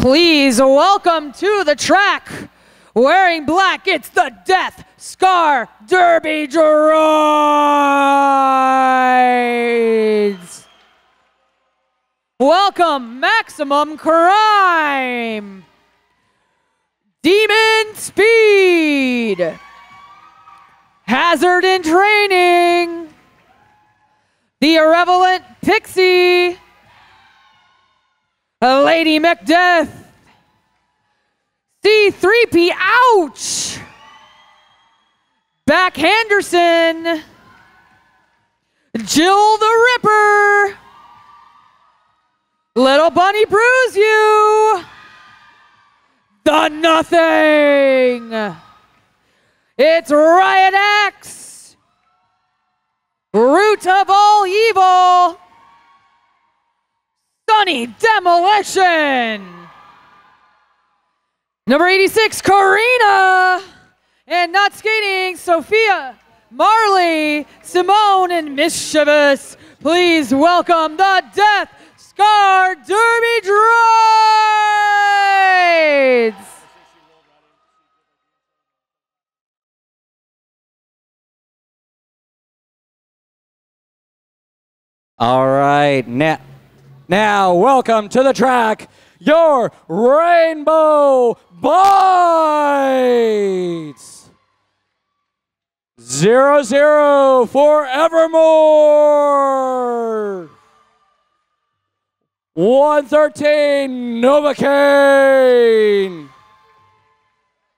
Please welcome to the track, wearing black, it's the Death Scar Derby Droids. Welcome Maximum Crime, Demon Speed, Hazard in Training, the Irrelevant Pixie, Lady Macdeath, C3P, ouch! Back Henderson, Jill the Ripper, Little Bunny Bruise You, The Nothing, it's Riot Axe, Root of All Evil, Sunny Demolition, number 86, Karina, and not skating, Sophia, Marley, Simone, and Mischievous. Please welcome the Death Scar Derby Droids. All right, now welcome to the track, your Rainbow Bites. 0-0 forevermore. 113 Novocaine.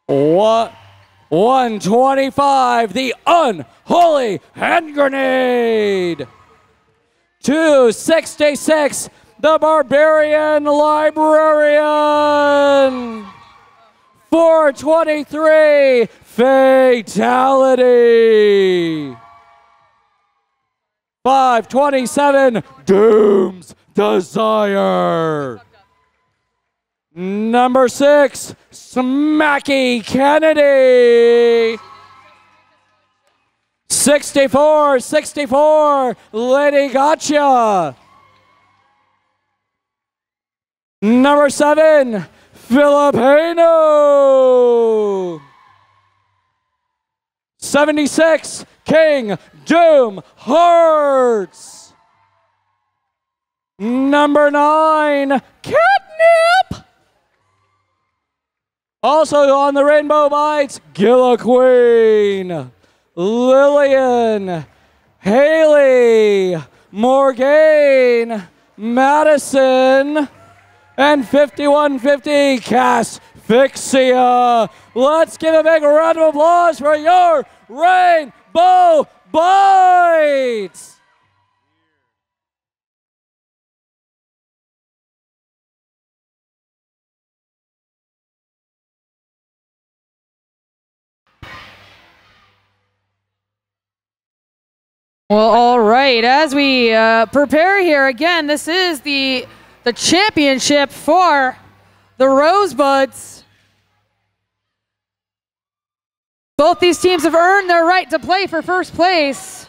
125 the Unholy Hand Grenade. 266 the Barbarian Librarian. 423 Fatality. 527 Doom's Desire. Number 6 Smacky Kennedy. 64 Lady Gotcha. Number 7 Filipino. 76 King Doom Hearts. Number 9 Catnip. Also on the Rainbow Bites, Gilla Queen, Lillian, Haley, Morgane, Madison, and 5150 Casfixia. Let's give a big round of applause for your Rainbow Bites. Well, all right, as we prepare here, again, this is the championship for the Rosebuds. Both these teams have earned their right to play for first place.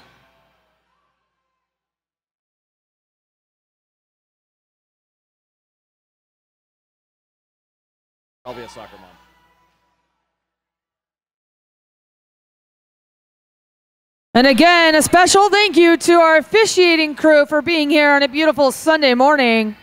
I'll be a soccer mom. And again, a special thank you to our officiating crew for being here on a beautiful Sunday morning.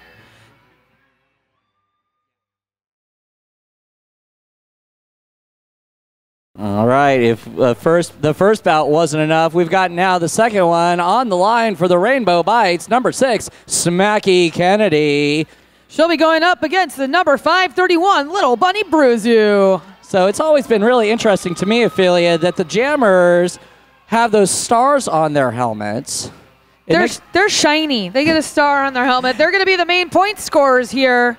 All right, if the first bout wasn't enough, we've got now the second one on the line for the Rainbow Bites. Number 6, Smacky Kennedy. She'll be going up against the number 531, Little Bunny Bruise You. So it's always been really interesting to me, Ophelia, that the jammers have those stars on their helmets. They're shiny. They get a star on their helmet. They're going to be the main point scorers here,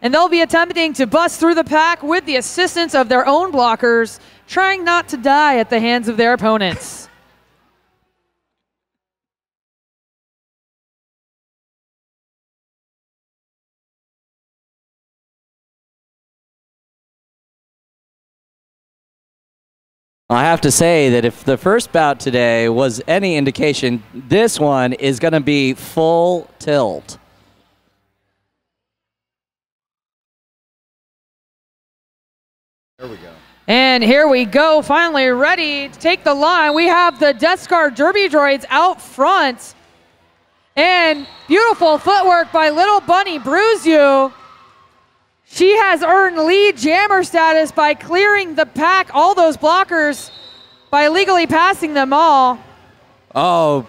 and they'll be attempting to bust through the pack with the assistance of their own blockers, trying not to die at the hands of their opponents. I have to say that if the first bout today was any indication, this one is going to be full tilt. There we go. And here we go, finally ready to take the line. We have the Death Guard Derby Droids out front. And beautiful footwork by Little Bunny Bruise You. She has earned lead jammer status by clearing the pack, all those blockers, by legally passing them all. Oh,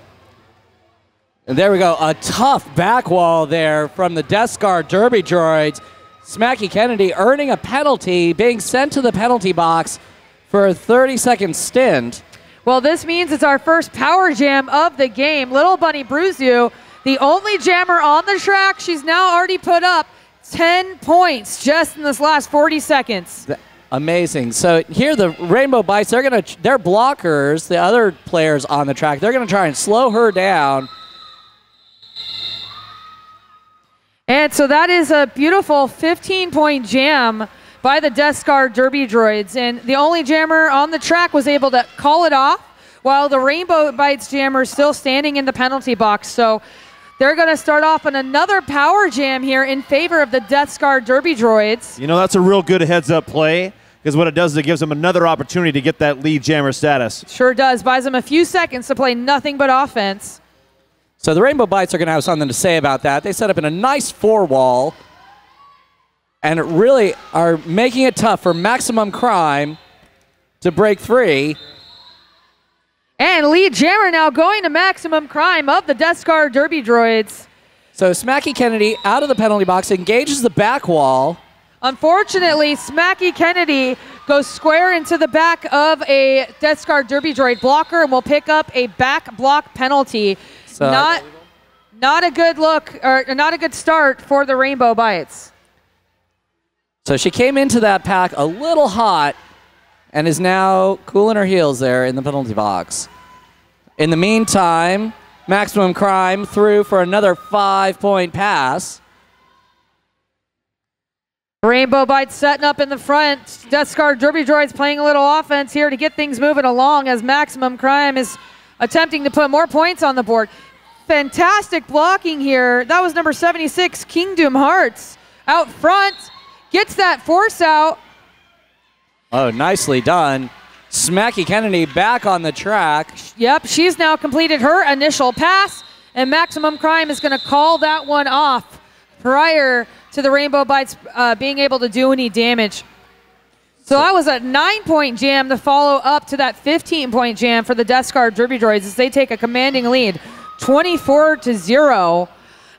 and there we go. A tough back wall there from the Death Guard Derby Droids. Smacky Kennedy earning a penalty, being sent to the penalty box for a 30-second stint. Well, this means it's our first power jam of the game. Little Bunny Bruise You, the only jammer on the track. She's now already put up 10 points just in this last 40 seconds. Amazing. So here the Rainbow Bites, their blockers, the other players on the track, they're going to try and slow her down. And so that is a beautiful 15-point jam by the Death Guard Derby Droids. And the only jammer on the track was able to call it off, while the Rainbow Bites jammer is still standing in the penalty box. So they're going to start off on another power jam here in favor of the Death Guard Derby Droids. You know, that's a real good heads-up play, because what it does is it gives them another opportunity to get that lead jammer status. Sure does. Buys them a few seconds to play nothing but offense. So the Rainbow Bites are going to have something to say about that. They set up in a nice four-wall and really are making it tough for Maximum Crime to break free. And lead jammer now going to Maximum Crime of the Death Guard Derby Droids. So Smacky Kennedy out of the penalty box, engages the back wall. Unfortunately, Smacky Kennedy goes square into the back of a Death Guard Derby Droid blocker and will pick up a back block penalty. So not a good look, or not a good start for the Rainbow Bites. So she came into that pack a little hot and is now cooling her heels there in the penalty box. In the meantime, Maximum Crime through for another 5-point pass. Rainbow Bites setting up in the front. Death Guard Derby Droids playing a little offense here to get things moving along as Maximum Crime is attempting to put more points on the board. Fantastic blocking here. That was number 76, Kingdom Hearts, out front. Gets that force out. Oh, nicely done. Smacky Kennedy back on the track. Yep, she's now completed her initial pass, and Maximum Crime is going to call that one off prior to the Rainbow Bites being able to do any damage. So that was a 9-point jam to follow up to that 15-point jam for the Death Guard Derby Droids as they take a commanding lead, 24-0.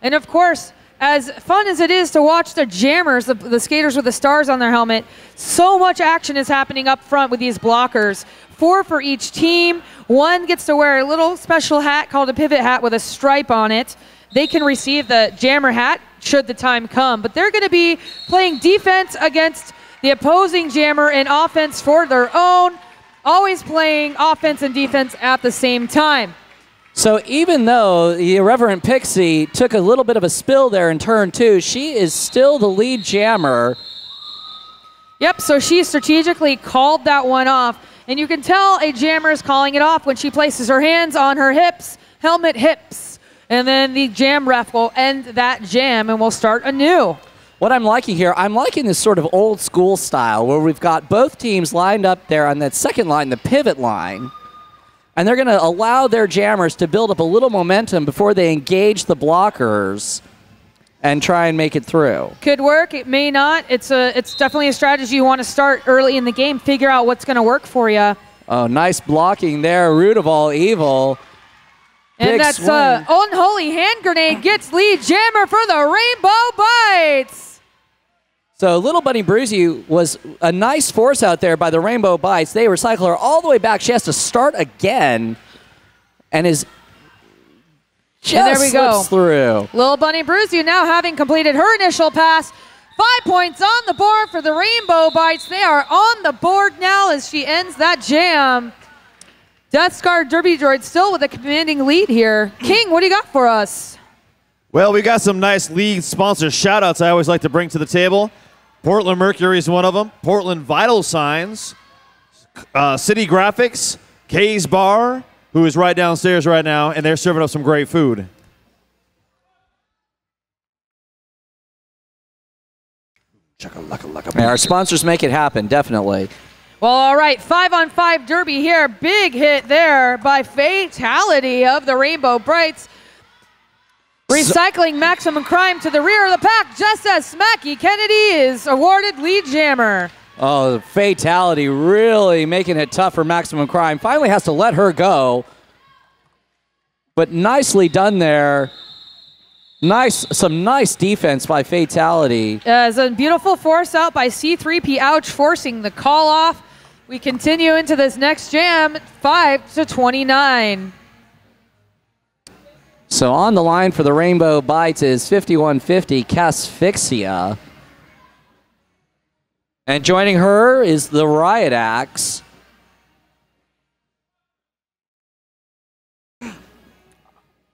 And of course, as fun as it is to watch the jammers, the skaters with the stars on their helmet, so much action is happening up front with these blockers. 4 for each team. One gets to wear a little special hat called a pivot hat with a stripe on it. They can receive the jammer hat should the time come, but they're going to be playing defense against the opposing jammer and offense for their own, always playing offense and defense at the same time. So even though the irreverent Pixie took a little bit of a spill there in turn 2, she is still the lead jammer. Yep, so she strategically called that one off, and you can tell a jammer is calling it off when she places her hands on her hips, helmet hips, and then the jam ref will end that jam and we'll start anew. What I'm liking here, I'm liking this sort of old school style where we've got both teams lined up there on that second line, the pivot line, and they're going to allow their jammers to build up a little momentum before they engage the blockers and try and make it through. Could work, it may not. It's definitely a strategy you want to start early in the game, figure out what's going to work for you. Oh, nice blocking there, Root of All Evil. And Big that's swing. Unholy Hand Grenade gets lead jammer for the Rainbow Bites. So Little Bunny Bruzy was a nice force out there by the Rainbow Bites. They recycle her all the way back. She has to start again and is just slips through. Little Bunny Bruzy now having completed her initial pass. 5 points on the board for the Rainbow Bites. They are on the board now as she ends that jam. Death Guard Derby Droid still with a commanding lead here. King, what do you got for us? Well, we got some nice league sponsor shout-outs I always like to bring to the table. Portland Mercury is one of them. Portland Vital Signs, City Graphics, Kay's Bar, who is right downstairs right now, and they're serving up some great food. Yeah, our sponsors make it happen, definitely. Well, all right, 5-on-5 derby here. Big hit there by Fatality of the Rainbow Brights. Recycling Maximum Crime to the rear of the pack just as Smacky Kennedy is awarded lead jammer. Oh, Fatality really making it tough for Maximum Crime. Finally has to let her go. But nicely done there. Some nice defense by Fatality. As a beautiful force out by C3P Ouch, forcing the call off. We continue into this next jam, 5-29. So on the line for the Rainbow Bites is 5150 Casfixia. And joining her is the Riot Axe.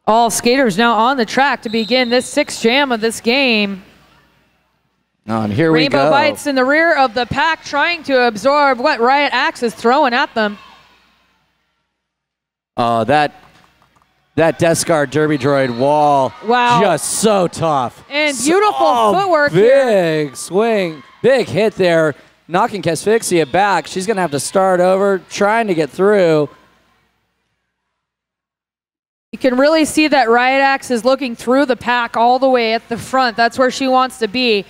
All skaters now on the track to begin this sixth jam of this game. And here we go. Rainbow Bites in the rear of the pack trying to absorb what Riot Axe is throwing at them. Oh, that Death Scar Derby Droid wall. Wow. Just so tough. And beautiful footwork here. Big swing. Big hit there. Knocking Casfixia back. She's going to have to start over, trying to get through. You can really see that Riot Axe is looking through the pack all the way at the front. That's where she wants to be.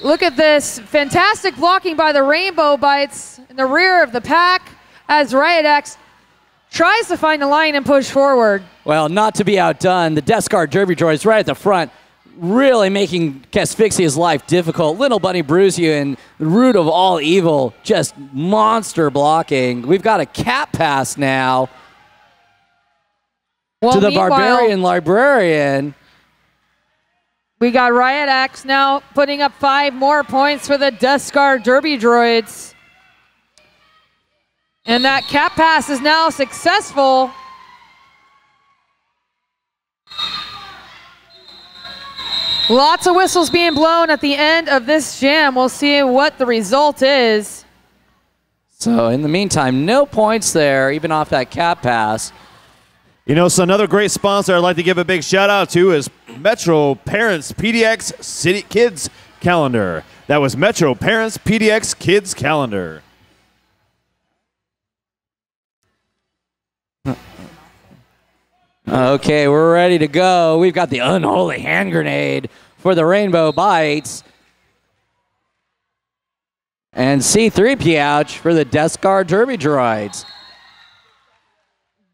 Look at this. Fantastic blocking by the Rainbow Bites in the rear of the pack as Riot Axe tries to find the line and push forward. Well, not to be outdone, the Death Scar Derby Droid is right at the front, really making Casfixia's life difficult. Little Bunny Bruise and the root of all evil, just monster blocking. We've got a cap pass now to the Barbarian Librarian. We got Riot Axe now putting up 5 more points for the Death Scar Derby Droids. And that cap pass is now successful. Lots of whistles being blown at the end of this jam. We'll see what the result is. So in the meantime, no points there, even off that cap pass. You know, so another great sponsor I'd like to give a big shout out to is Metro Parents PDX City Kids Calendar. That was Metro Parents PDX Kids Calendar. Okay, we're ready to go. We've got the Unholy Hand Grenade for the Rainbow Bites. And C3P Ouch for the Death Scar Derby Droids.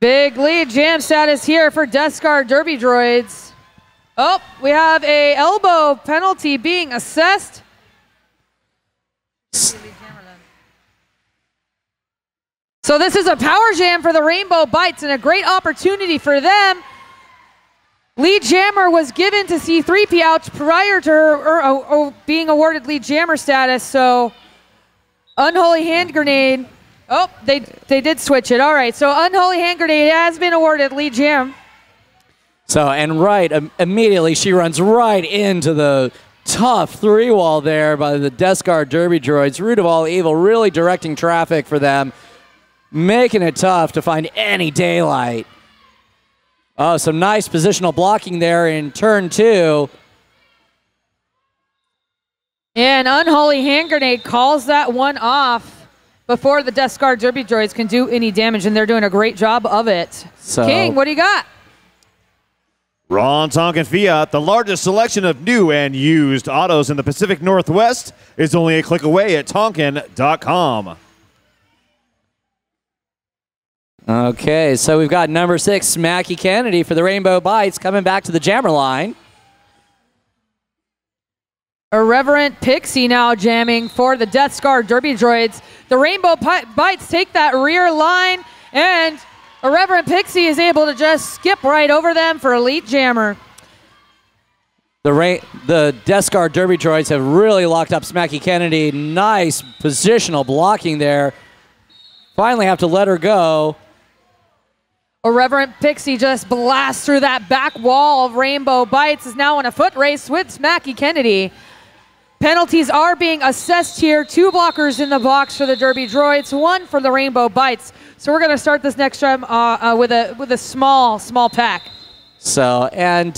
Big lead jam status here for Death Scar Derby Droids. Oh, we have a elbow penalty being assessed. So this is a power jam for the Rainbow Bites and a great opportunity for them. Lead jammer was given to C3P Ouch prior to her being awarded lead jammer status. So Unholy Hand Grenade. Oh, they did switch it. All right, so Unholy Hand Grenade has been awarded lead jam. So, and immediately she runs right into the tough 3-wall there by the Death Scar Derby Droids. Root of all evil, really directing traffic for them, making it tough to find any daylight. Oh, some nice positional blocking there in turn 2. And Unholy Hand Grenade calls that one off before the Death Scar Derby Droids can do any damage, and they're doing a great job of it. So, King, what do you got? Ron Tonkin Fiat, the largest selection of new and used autos in the Pacific Northwest, is only a click away at tonkin.com. Okay, so we've got number 6, Smacky Kennedy for the Rainbow Bites coming back to the jammer line. Irreverent Pixie now jamming for the Death Scar Derby Droids. The Rainbow Bites take that rear line, and Irreverent Pixie is able to just skip right over them for Elite Jammer. The Death Scar Derby Droids have really locked up Smacky Kennedy. Nice positional blocking there. Finally have to let her go. Irreverent Pixie just blasts through that back wall of Rainbow Bites, is now in a foot race with Smacky Kennedy. Penalties are being assessed here. 2 blockers in the box for the Derby Droids, 1 for the Rainbow Bites. So we're going to start this next time with a small pack. So, and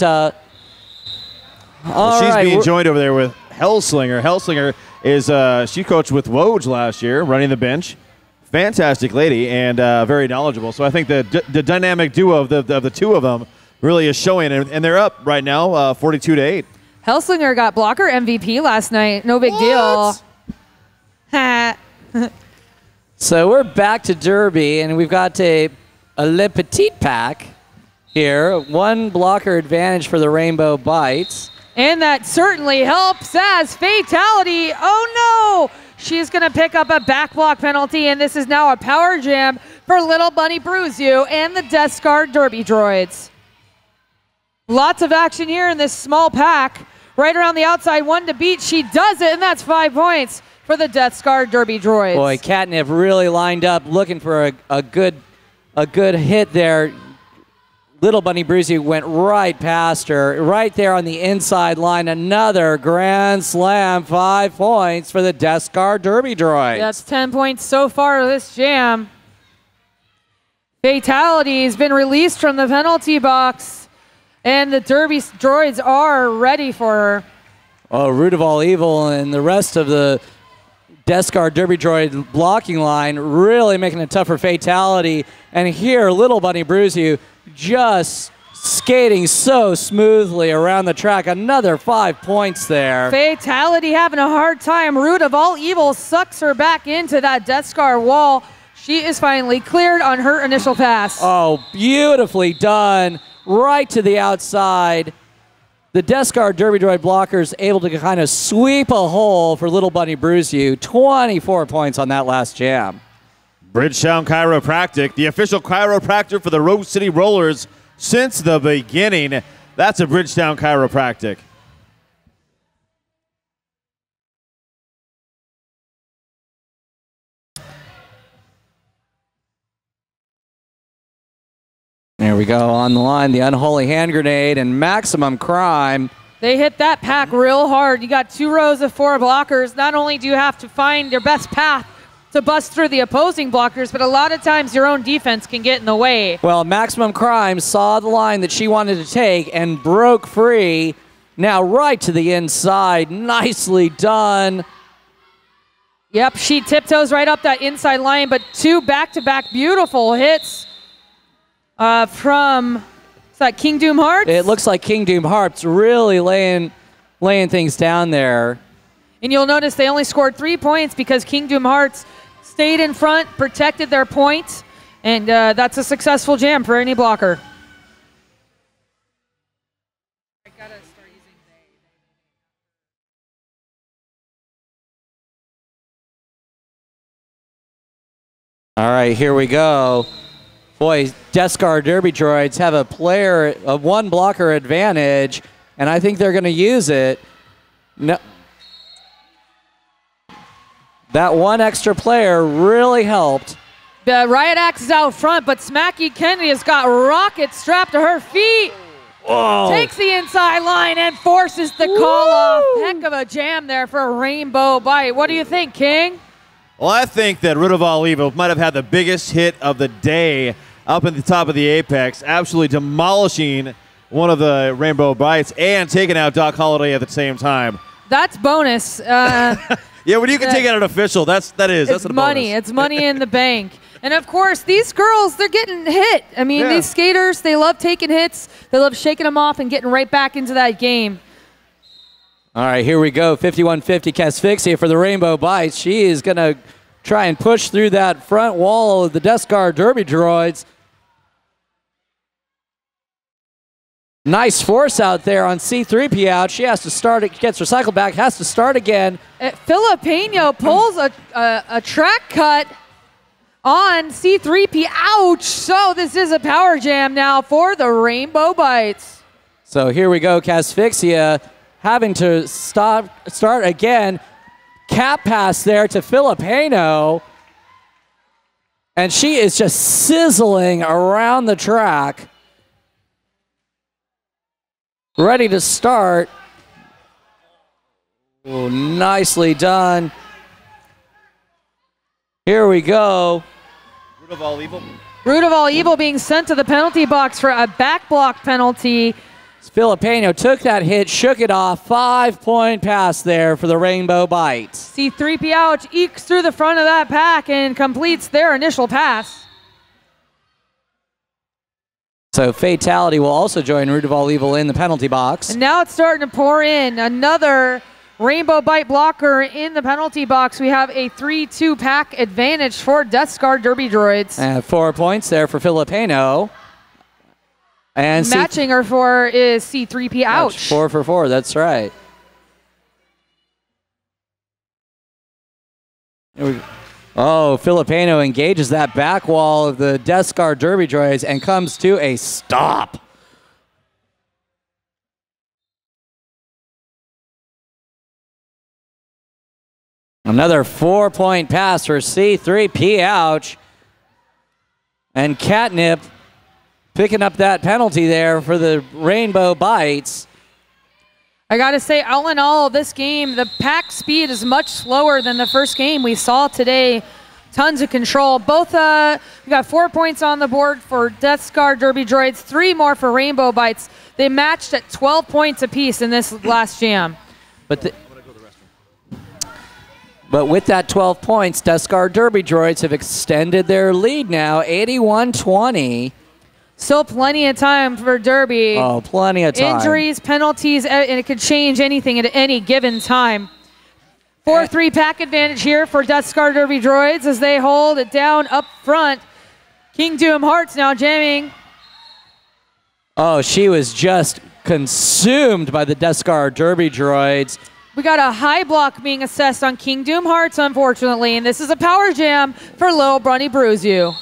she's being joined over there with Hellslinger. Hellslinger is she coached with Woj last year, running the bench. Fantastic lady and very knowledgeable. So I think the dynamic duo of the two of them really is showing, and they're up right now, 42-8. Hellslinger got blocker MVP last night. No big deal. So we're back to Derby, and we've got a Le Petit pack here. One blocker advantage for the Rainbow Bites. And that certainly helps as fatality. Oh, no. She's going to pick up a back block penalty, and this is now a power jam for Little Bunny Bruise You and the Death Guard Derby Droids. Lots of action here in this small pack. Right around the outside, one to beat. She does it, and that's 5 points for the Death Guard Derby Droids. Boy, Catnip really lined up looking for a good hit there. Little Bunny Bruzy went right past her, right there on the inside line. Another grand slam, 5 points for the Death Guard Derby Droids. That's 10 points so far of this jam. Fatality has been released from the penalty box, and the Derby Droids are ready for her. Oh, Root of All Evil and the rest of the Death Guard Derby Droid blocking line really making it tough for Fatality. And here, Little Bunny Bruzy just skating so smoothly around the track. Another 5 points there. Fatality having a hard time. Root of All Evil sucks her back into that Death Scar wall. She is finally cleared on her initial pass. Oh, beautifully done. Right to the outside. The Death Guard Derby Droid blockers able to kind of sweep a hole for Little Bunny Bruise You. 24 points on that last jam. Bridgetown Chiropractic, the official chiropractor for the Rose City Rollers since the beginning. That's a Bridgetown Chiropractic. There we go on the line, the Unholy Hand Grenade and Maximum Crime. They hit that pack real hard. You got 2 rows of 4 blockers. Not only do you have to find your best path to bust through the opposing blockers, but a lot of times your own defense can get in the way. Well, Maximum Crime saw the line that she wanted to take and broke free. Now right to the inside. Nicely done. Yep, she tiptoes right up that inside line, but 2 back-to-back beautiful hits from, is that King Doom Hearts? It looks like King Doom Hearts really laying things down there. And you'll notice they only scored 3 points because King Doom Hearts stayed in front, protected their point, and that's a successful jam for any blocker. All right, here we go. Boy, Death Guard Derby Droids have a 1 blocker advantage, and I think they're going to use it. No. That 1 extra player really helped. The Riot Axe is out front, but Smacky Kennedy has got Rocket strapped to her feet. Whoa. Takes the inside line and forces the call off. Heck of a jam there for a Rainbow Bite. What do you think, King? Well, I think that Root of All Evil might have had the biggest hit of the day up at the top of the apex, absolutely demolishing one of the Rainbow Bites and taking out Doc Holliday at the same time. That's bonus. Yeah, when you can take out an official, that's a money. bonus. It's money in the bank. And of course, these girls, they're getting hit. I mean, these skaters, they love taking hits. They love shaking them off and getting right back into that game. All right, here we go. 51-50 Casfixia for the Rainbow Bites. She is going to try and push through that front wall of the Death Guard Derby Droids. Nice force out there on C3P out. She has to start it, gets recycled back, has to start again. Filipino pulls a track cut on C3P. Ouch! So this is a power jam now for the Rainbow Bites. So here we go, Casfixia having to start again. Cap pass there to Filipino. And she is just sizzling around the track. Ready to start. Oh, nicely done. Here we go. Root of All Evil. Root of All Evil being sent to the penalty box for a back block penalty. Filipino took that hit, shook it off. 5-point pass there for the Rainbow Bites. C3P Ouch ekes through the front of that pack and completes their initial pass. So Fatality will also join Root of All Evil in the penalty box. And now it's starting to pour in. Another Rainbow Bite blocker in the penalty box. We have a 3-2 pack advantage for Death Scar Derby Droids. And 4 points there for Filipino. And matching her for is C3P Ouch. 4 for 4, that's right. Oh, Filipino engages that back wall of the Death Scar Derby Droids and comes to a stop. Another 4-point pass for C3P Ouch. And Catnip picking up that penalty there for the Rainbow Bites. I got to say, all in all, this game, the pack speed is much slower than the first game we saw today. Tons of control. Both, we got 4 points on the board for Death Scar Derby Droids, 3 more for Rainbow Bites. They matched at 12 points apiece in this last jam. But with that 12 points, Death Scar Derby Droids have extended their lead now, 81-20. Still plenty of time for Derby. Oh, plenty of time. Injuries, penalties, and it could change anything at any given time. 4-3 pack advantage here for Death Scar Derby Droids as they hold it down up front. King Doom Hearts now jamming. Oh, she was just consumed by the Death Scar Derby Droids. We got a high block being assessed on King Doom Hearts, unfortunately, and this is a power jam for Little Bunny Bruise You.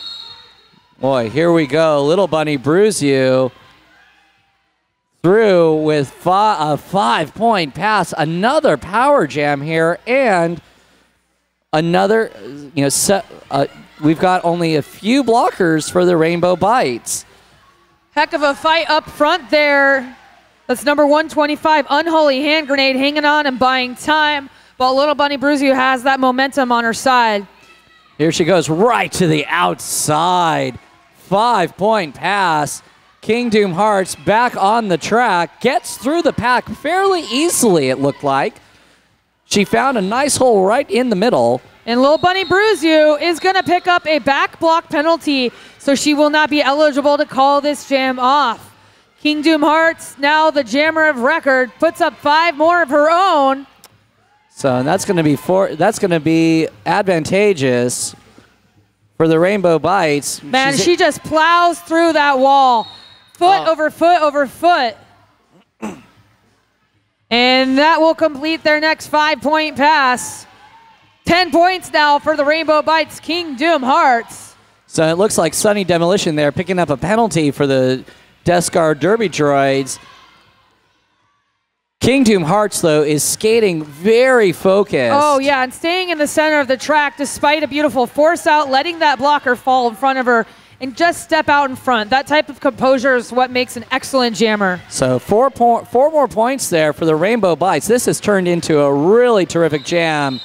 Boy, here we go. Little Bunny Bruise You through with a 5-point pass. Another power jam here, and another, we've got only a few blockers for the Rainbow Bites. Heck of a fight up front there. That's number 125, Unholy Hand Grenade, hanging on and buying time. But Little Bunny Bruise You has that momentum on her side. Here she goes right to the outside. 5-point pass. King Doom Hearts back on the track. Gets through the pack fairly easily, it looked like. She found a nice hole right in the middle. And Little Bunny Bruise You is going to pick up a back block penalty, so she will not be eligible to call this jam off. King Doom Hearts, now the jammer of record, puts up 5 more of her own. So that's going to be advantageous for the Rainbow Bites. Man, she just plows through that wall, foot over foot over foot. And that will complete their next 5-point pass. 10 points now for the Rainbow Bites King Doom Hearts. So it looks like Sunny Demolition there picking up a penalty for the Death Scar Derby Droids. King Doom Hearts, though, is skating very focused. Oh, yeah, and staying in the center of the track despite a beautiful force out, letting that blocker fall in front of her and just step out in front. That type of composure is what makes an excellent jammer. So 4 more points there for the Rainbow Bites. This has turned into a really terrific jam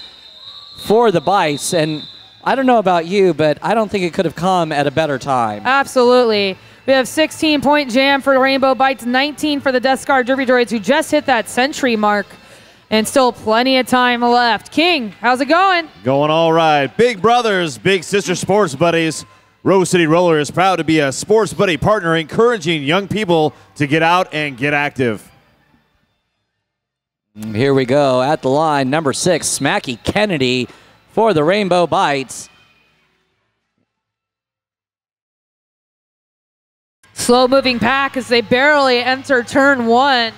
for the Bites, and I don't know about you, but I don't think it could have come at a better time. Absolutely. We have 16-point jam for the Rainbow Bites, 19 for the Death Scar Derby Droids, who just hit that century mark, and still plenty of time left. King, how's it going? Going all right. Big brothers, big sister sports buddies. Rose City Roller is proud to be a sports buddy partner encouraging young people to get out and get active. Here we go at the line, number 6, Smacky Kennedy for the Rainbow Bites. Slow-moving pack as they barely enter turn 1.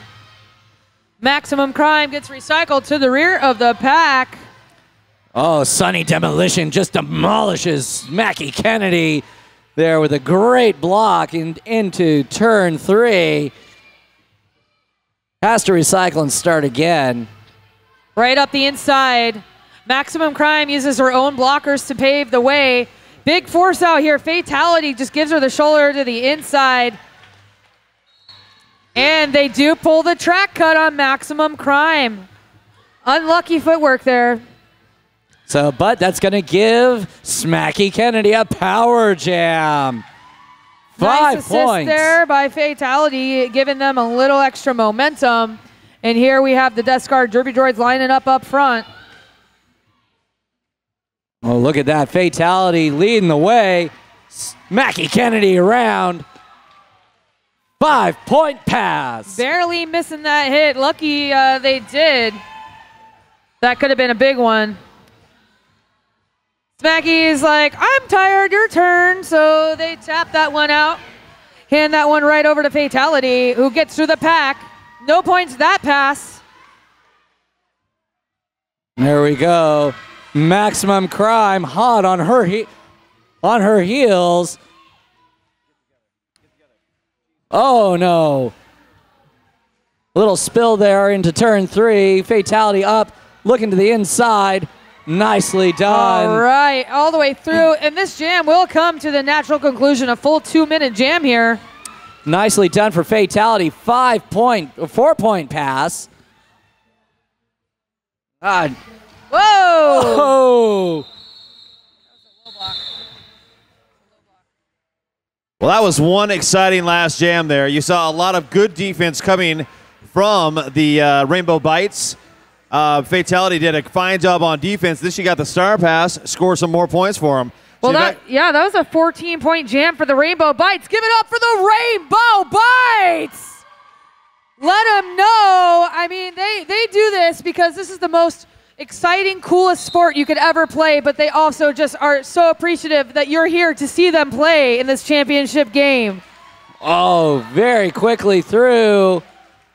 Maximum Crime gets recycled to the rear of the pack. Oh, Sunny Demolition just demolishes Smacky Kennedy there with a great block into turn 3. Has to recycle and start again. Right up the inside. Maximum Crime uses her own blockers to pave the way. Big force out here. Fatality just gives her the shoulder to the inside. And they do pull the track cut on Maximum Crime. Unlucky footwork there. So, but that's going to give Smacky Kennedy a power jam. 5 Nice assist points. there by Fatality, giving them a little extra momentum. And here we have the Death Guard Derby Droids lining up front. Oh, look at that. Fatality leading the way. Mackie Kennedy around. 5-point pass. Barely missing that hit. Lucky they did. That could have been a big one. Smacky's like, I'm tired, your turn. So they tap that one out. Hand that one right over to Fatality, who gets through the pack. No points that pass. There we go. Maximum Crime hot on her heels. Oh no. Little spill there into turn 3. Fatality up, looking to the inside. Nicely done. All right, all the way through. And this jam will come to the natural conclusion, a full 2-minute jam here. Nicely done for Fatality. 4-point pass. Whoa! Oh! Well, that was one exciting last jam there. You saw a lot of good defense coming from the Rainbow Bites. Fatality did a fine job on defense. This she got the star pass, score some more points for them. Well, that was a 14-point jam for the Rainbow Bites. Give it up for the Rainbow Bites! Let them know. I mean, they do this because this is the most exciting, coolest sport you could ever play, but they also just are so appreciative that you're here to see them play in this championship game. Oh, very quickly through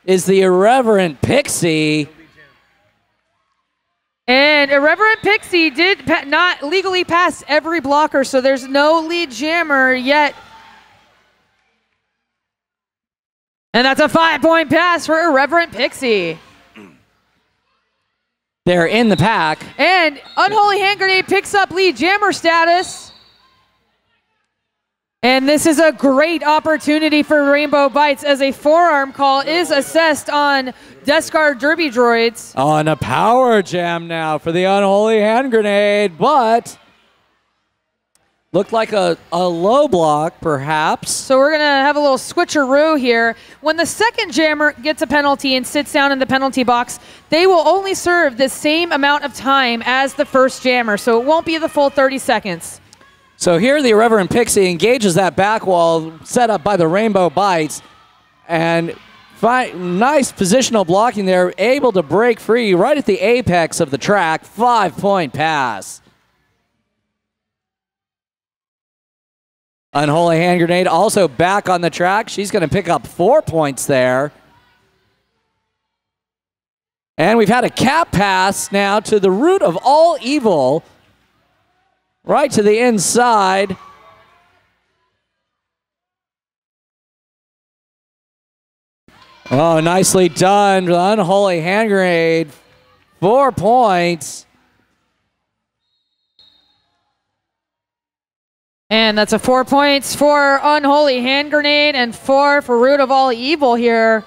is the Irreverent Pixie. And Irreverent Pixie did not legally pass every blocker, so there's no lead jammer yet. And that's a 5-point pass for Irreverent Pixie. They're in the pack. And Unholy Hand Grenade picks up lead jammer status. And this is a great opportunity for Rainbow Bites as a forearm call is assessed on Death Guard Derby Droids. On a power jam now for the Unholy Hand Grenade, but looked like a low block, perhaps. So we're going to have a little switcheroo here. When the second jammer gets a penalty and sits down in the penalty box, they will only serve the same amount of time as the first jammer, so it won't be the full 30 seconds. So here the Irreverent Pixie engages that back wall set up by the Rainbow Bites, and nice positional blocking there, able to break free right at the apex of the track. 5-point pass. Unholy Hand Grenade also back on the track. She's going to pick up 4 points there. And we've had a cap pass now to the root of all evil. Right to the inside. Oh, nicely done. Unholy Hand Grenade. 4 points. And that's a 4 points for Unholy Hand Grenade and 4 for Root of All Evil here.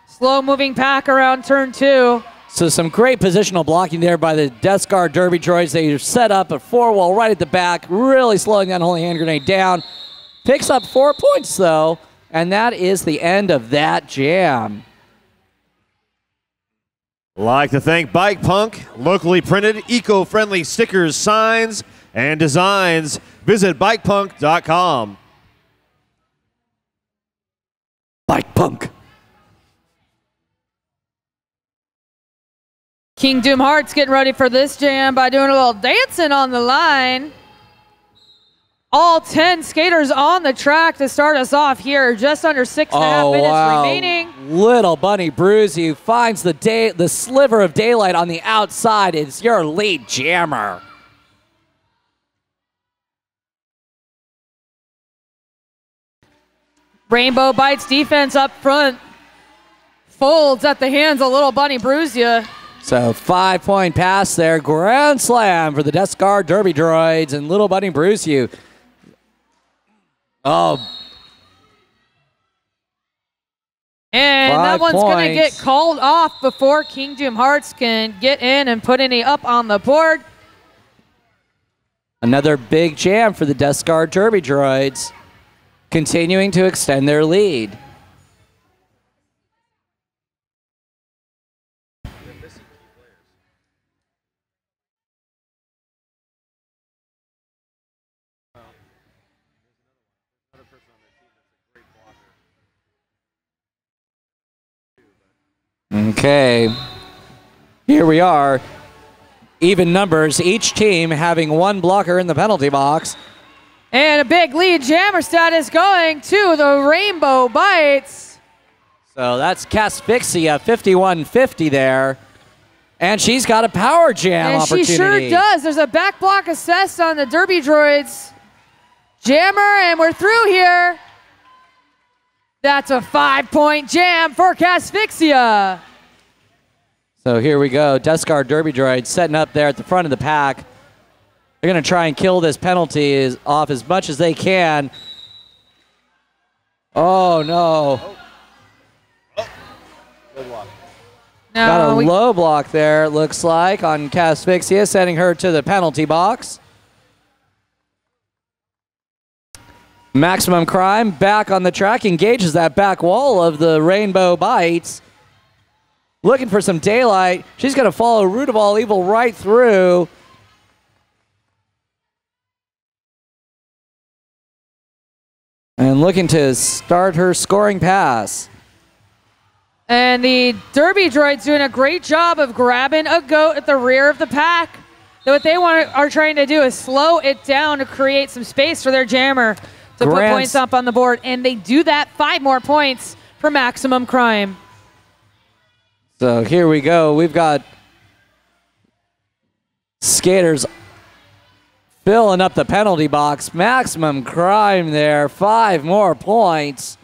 Slow moving pack around turn 2. So some great positional blocking there by the Death Guard Derby Droids. They set up a 4-wall right at the back, really slowing the Unholy Hand Grenade down. Picks up 4 points, though, and that is the end of that jam. Like to thank Bike Punk, locally printed, eco-friendly stickers, signs, and designs. Visit bikepunk.com. Bike Punk. King Doom Hearts getting ready for this jam by doing a little dancing on the line. All 10 skaters on the track to start us off here. Just under 6.5 minutes remaining. Little Bunny Bruzy finds the sliver of daylight on the outside. It's your lead jammer. Rainbow Bites defense up front. Folds at the hands of Little Bunny Bruzy. So 5-point pass there. Grand slam for the Death Guard Derby Droids and Little Bunny Bruzy. Oh. And that one's going to get called off before King Doom Hearts can get in and put any up on the board. Another big jam for the Death Guard Derby Droids. continuing to extend their lead. Okay, here we are. Even numbers, each team having one blocker in the penalty box. And a big lead Jammerstead is going to the Rainbow Bites. So that's Casphyxia, 51-50 there. And she's got a power jam opportunity. She sure does. There's a back block assessed on the Derby Droids. Jammer, and we're through here. That's a 5-point jam for Casphyxia. So here we go. Death Guard Derby Droid setting up there at the front of the pack. They're going to try and kill this penalty off as much as they can. Oh, no. Got a low block there, it looks like, on Casphyxia, sending her to the penalty box. Maximum Crime back on the track, engages that back wall of the Rainbow Bites. Looking for some daylight. She's going to follow Root of All Evil right through. And looking to start her scoring pass. And the Derby Droid's doing a great job of grabbing a goat at the rear of the pack. So what they are trying to do is slow it down to create some space for their jammer to put points up on the board. And they do that. 5 more points for Maximum Crime. So here we go. We've got skaters filling up the penalty box. Maximum Crime there. 5 more points.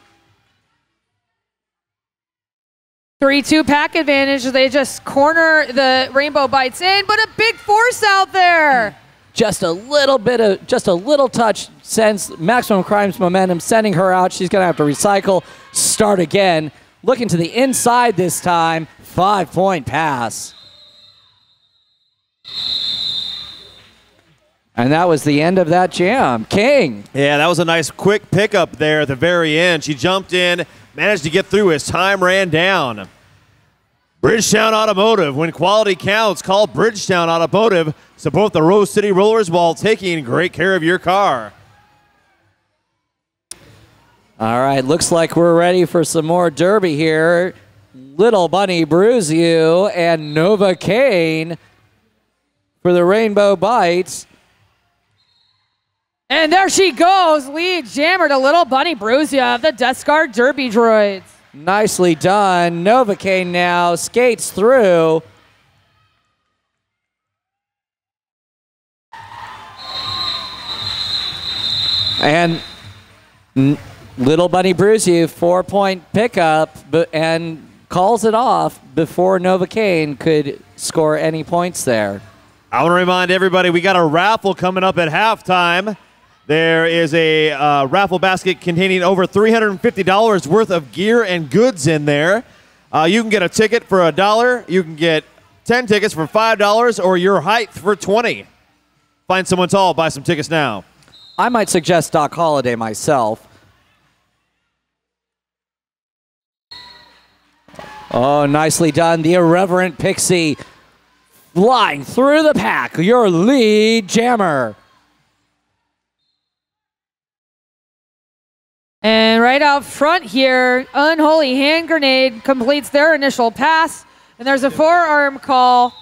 3-2 pack advantage. They just corner the Rainbow Bites in, but a big force out there. Just a little touch sends Maximum Crime's momentum, sending her out. She's going to have to recycle, start again. Looking to the inside this time. 5-point pass. And that was the end of that jam. King. Yeah, that was a nice quick pickup there at the very end. She jumped in, managed to get through as time ran down. Bridgetown Automotive. When quality counts, call Bridgetown Automotive. Support the Rose City Rollers while taking great care of your car. All right, looks like we're ready for some more derby here. Little Bunny Bruise You and Nova Kane for the Rainbow Bites. And there she goes, lead jammer to Little Bunny Bruisia of the Death Guard Derby Droids. Nicely done. Nova Kane now skates through. And Little Bunny Bruise You, 4-point pickup, and calls it off before Nova Kane could score any points there. I want to remind everybody we got a raffle coming up at halftime. There is a raffle basket containing over $350 worth of gear and goods in there. You can get a ticket for $1. You can get 10 tickets for $5 or your height for $20. Find someone tall, buy some tickets now. I might suggest Doc Holliday myself. Oh, nicely done. The Irreverent Pixie flying through the pack. Your lead jammer. And right out front here, Unholy Hand Grenade completes their initial pass. And there's a forearm call.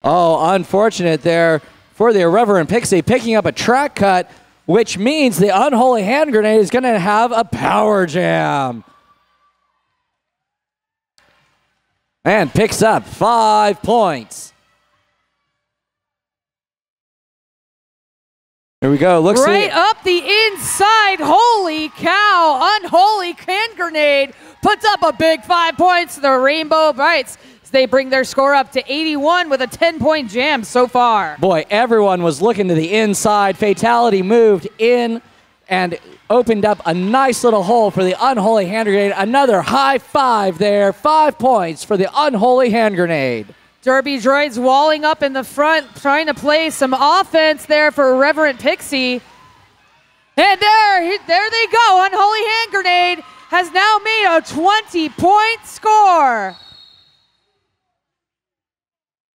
Oh, unfortunate there for the Irreverent Pixie, picking up a track cut, which means the Unholy Hand Grenade is going to have a power jam. And picks up 5 points. Here we go. Looks right up the inside. Holy cow. Unholy Hand Grenade puts up a big 5 points to the Rainbow Bites. They bring their score up to 81 with a 10-point jam so far. Boy, everyone was looking to the inside. Fatality moved in and opened up a nice little hole for the Unholy Hand Grenade. Another high 5 there. 5 points for the Unholy Hand Grenade. Derby Droids walling up in the front, trying to play some offense there for Irreverent Pixie. And there they go. Unholy Hand Grenade has now made a 20-point score.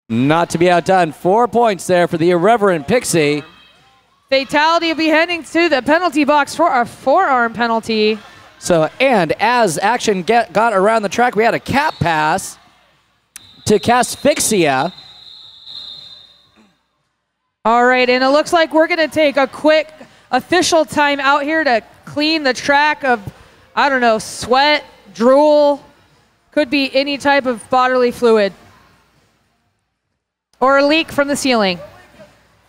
Not to be outdone. 4 points there for the Irreverent Pixie. Fatality will be heading to the penalty box for a forearm penalty. So, and as action got around the track, we had a cap pass to Casphyxia. All right, and it looks like we're going to take a quick official time out here to clean the track of, I don't know, sweat, drool, could be any type of bodily fluid, or a leak from the ceiling.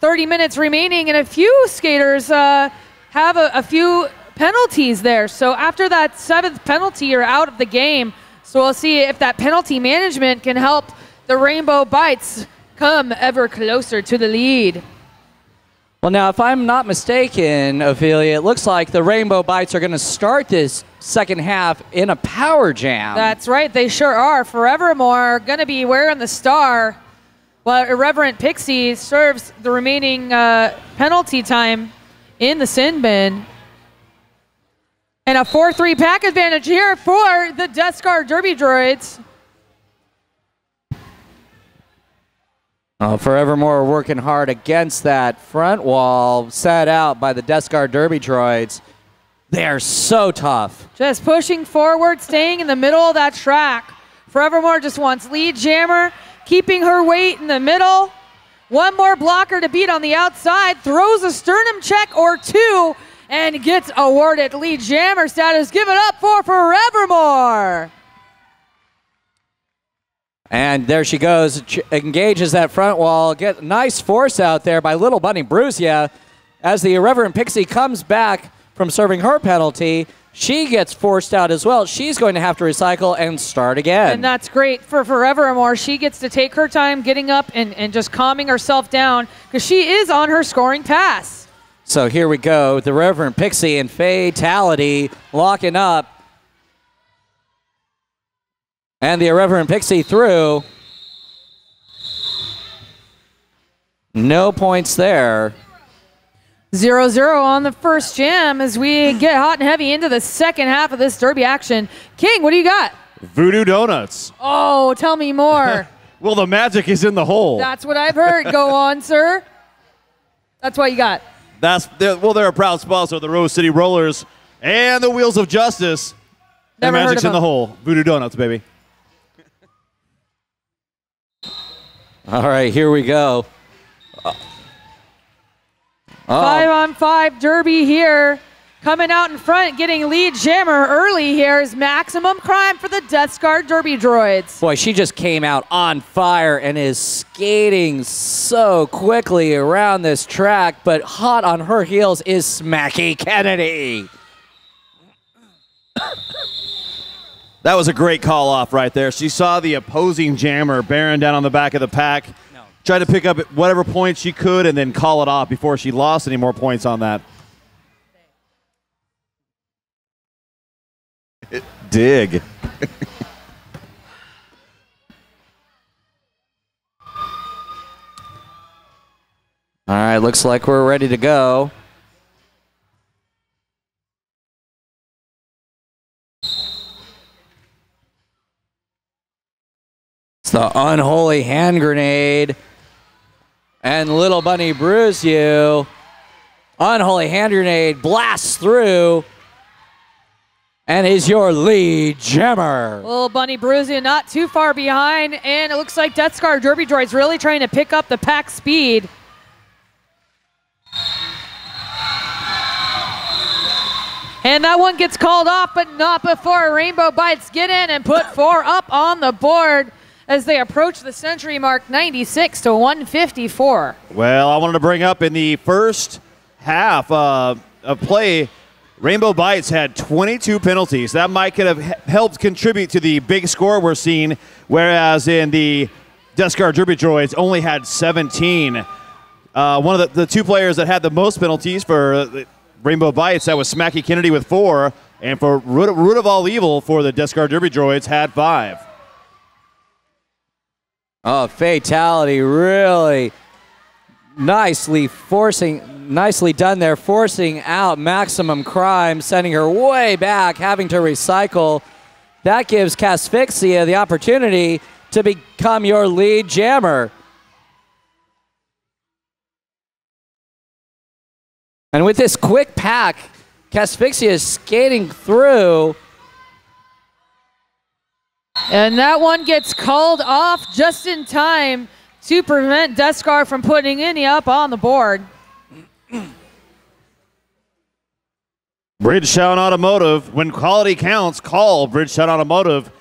30 minutes remaining, and a few skaters have a few penalties there. So after that 7th penalty, you're out of the game. So we'll see if that penalty management can help the Rainbow Bites come ever closer to the lead. Well, now, if I'm not mistaken, Ophelia, it looks like the Rainbow Bites are going to start this second half in a power jam. That's right, they sure are. Forevermore going to be wearing the star, while Irreverent Pixie serves the remaining penalty time in the sin bin. And a 4-3 pack advantage here for the Death Scar Derby Droids. Oh, Forevermore working hard against that front wall set out by the Death Scar Derby Droids. They are so tough. Just pushing forward, staying in the middle of that track. Forevermore just wants lead jammer, keeping her weight in the middle. One more blocker to beat on the outside, throws a sternum check or two, and gets awarded lead jammer status. Give it up for Forevermore. And there she goes, engages that front wall. Get nice force out there by Little Bunny Bruzia. As the Irreverent Pixie comes back from serving her penalty, she gets forced out as well. She's going to have to recycle and start again. And that's great for Forevermore. She gets to take her time getting up and just calming herself down because she is on her scoring pass. So here we go. The Irreverent Pixie and Fatality locking up. And the Irreverent Pixie through. No points there. 0-0 on the first jam as we get hot and heavy into the second half of this derby action. King, what do you got? Voodoo Donuts. Oh, tell me more. Well, the magic is in the hole. That's what I've heard. Go on, sir. That's what you got. They're a proud sponsor of the Rose City Rollers and the Wheels of Justice. Never the heard magic's of in the them. hole. Voodoo Donuts, baby. All right, here we go. 5-on-5 derby here. Coming out in front, getting lead jammer early here is Maximum Crime for the Death Scar Derby Droids. Boy, she just came out on fire and is skating so quickly around this track, but hot on her heels is Smacky Kennedy. That was a great call off right there. She saw the opposing jammer bearing down on the back of the pack, tried to pick up whatever points she could, and then call it off before she lost any more points on that. Dig. All right, looks like we're ready to go. It's the Unholy Hand Grenade. And Little Bunny Brews you. Unholy Hand Grenade blasts through and is your lead jammer. Little Bunny Bruzia not too far behind, and it looks like Death Scar Derby Droid's really trying to pick up the pack speed. And that one gets called off, but not before Rainbow Bites get in and put 4 up on the board as they approach the century mark, 96 to 154. Well, I wanted to bring up in the first half of play, Rainbow Bites had 22 penalties. That might could have helped contribute to the big score we're seeing, whereas in the Death Scar Derby Droids only had 17. One of the two players that had the most penalties for Rainbow Bites, that was Smacky Kennedy with 4, and for Root of All Evil for the Death Scar Derby Droids had 5. Oh, Fatality really nicely done there, forcing out Maximum Crime, sending her way back, having to recycle. That gives Casphyxia the opportunity to become your lead jammer. And with this quick pack, Casphyxia is skating through. And that one gets called off just in time to prevent Deskar from putting any up on the board. Bridgetown Automotive, when quality counts, call Bridgetown Automotive.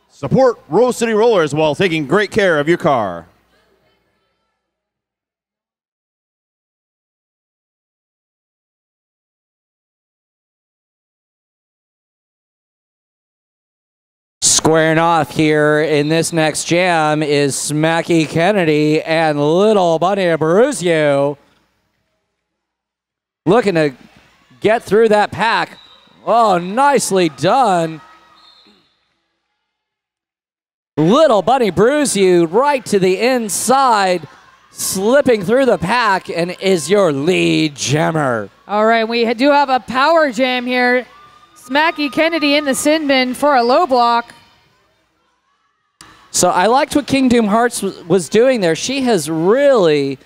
Support Rose City Rollers while taking great care of your car. Squaring off here in this next jam is Smacky Kennedy and Little Bunny Abruzio. Looking to get through that pack. Oh, nicely done. Little Bunny Abruzio right to the inside, slipping through the pack, and is your lead jammer. All right, we do have a power jam here. Smacky Kennedy in the sin bin for a low block. So I liked what King Doom Hearts was doing there. She has really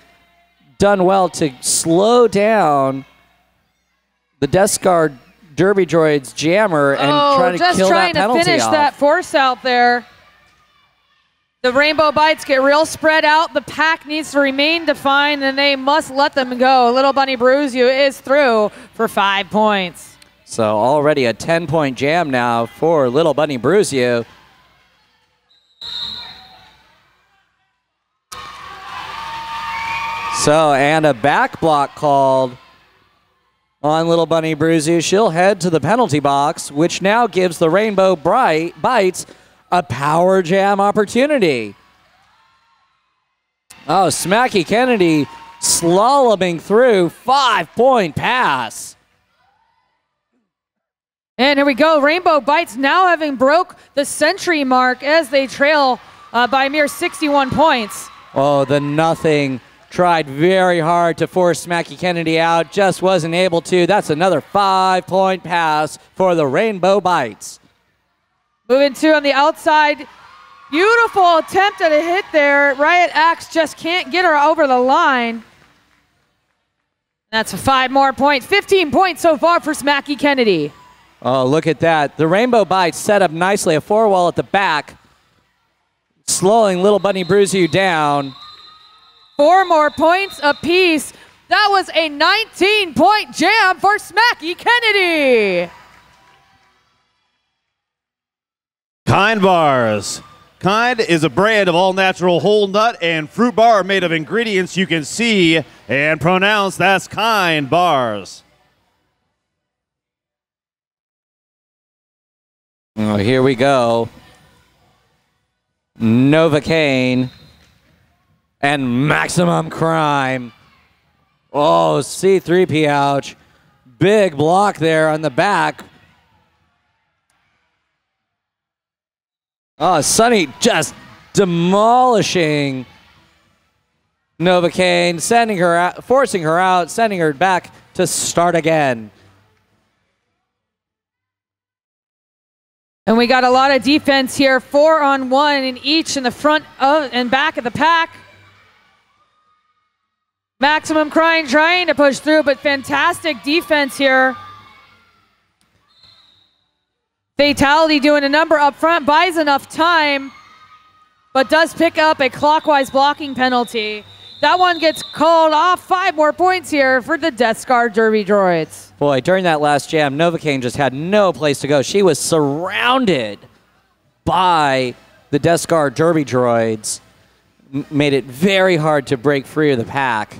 done well to slow down the Deskar Derby Droids jammer and try to kill that penalty off. Just trying to finish that force out there. The Rainbow Bites get real spread out. The pack needs to remain defined, and they must let them go. Little Bunny Abruzio is through for 5 points. So already a 10-point jam now for Little Bunny Abruzio. So, and a back block called on Little Bunny Abruzio. She'll head to the penalty box, which now gives the Rainbow Bites a power jam opportunity. Oh, Smacky Kennedy slaloming through, 5-point pass. And here we go. Rainbow Bites now having broke the century mark as they trail by a mere 61 points. Oh, the nothing. Tried very hard to force Smacky Kennedy out, just wasn't able to. That's another 5-point pass for the Rainbow Bites. Moving to on the outside. Beautiful attempt at a hit there. Riot Axe just can't get her over the line. That's 5 more points. 15 points so far for Smacky Kennedy. Oh, look at that. The Rainbow Bites set up nicely, a 4-wall at the back, slowing Little Bunny Abruzio down. 4 more points apiece. That was a 19-point jam for Smacky Kennedy. Kind Bars. Kind is a brand of all-natural whole nut and fruit bar made of ingredients you can see and pronounce. That's Kind Bars. Oh, here we go. Novocaine and Maximum Crime. Oh, C3P, ouch. Big block there on the back. Oh, Sunny just demolishing Novocaine, sending her out, forcing her out, sending her back to start again. And we got a lot of defense here, 4-on-1 in each in the front and back of the pack. Maximum Crime trying to push through, but fantastic defense here. Fatality doing a number up front, buys enough time, but does pick up a clockwise blocking penalty. That one gets called off. 5 more points here for the Deskar Derby Droids. Boy, during that last jam, Novocaine just had no place to go. She was surrounded by the Deskar Derby Droids. Made it very hard to break free of the pack.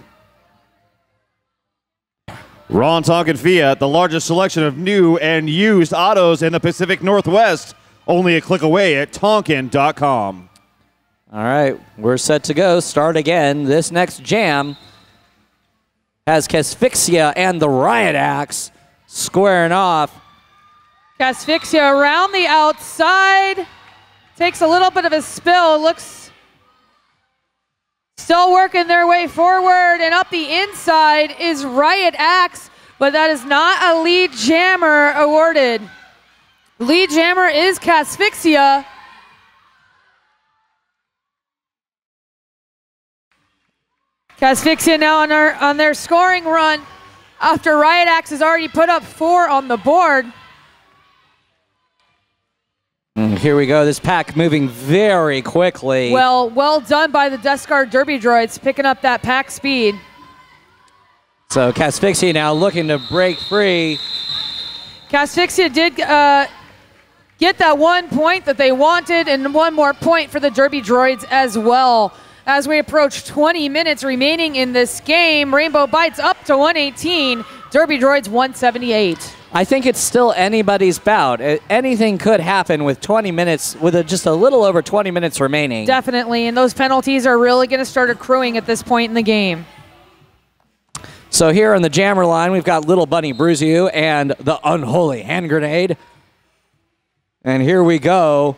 Ron Tonkin Fiat, the largest selection of new and used autos in the Pacific Northwest. Only a click away at tonkin.com. All right, we're set to go. Start again. This next jam has Casphyxia and the Riot Axe squaring off. Casphyxia around the outside. Takes a little bit of a spill. Looks Still working their way forward, and up the inside is Riot Axe, but that is not a lead jammer awarded. Lead jammer is Casphyxia. Casphyxia now on their scoring run after Riot Axe has already put up 4 on the board. Here we go. This pack moving very quickly. Well done by the Death Guard Derby Droids, picking up that pack speed. So Casphyxia now looking to break free. Casphyxia did get that 1 point that they wanted, and 1 more point for the Derby Droids as well. As we approach 20 minutes remaining in this game, Rainbow Bites up to 118, Derby Droids 178. I think it's still anybody's bout. Anything could happen with 20 minutes, with just a little over 20 minutes remaining. Definitely, and those penalties are really going to start accruing at this point in the game. So here on the jammer line, we've got Little Bunny Bruzu and the Unholy Hand Grenade. And here we go.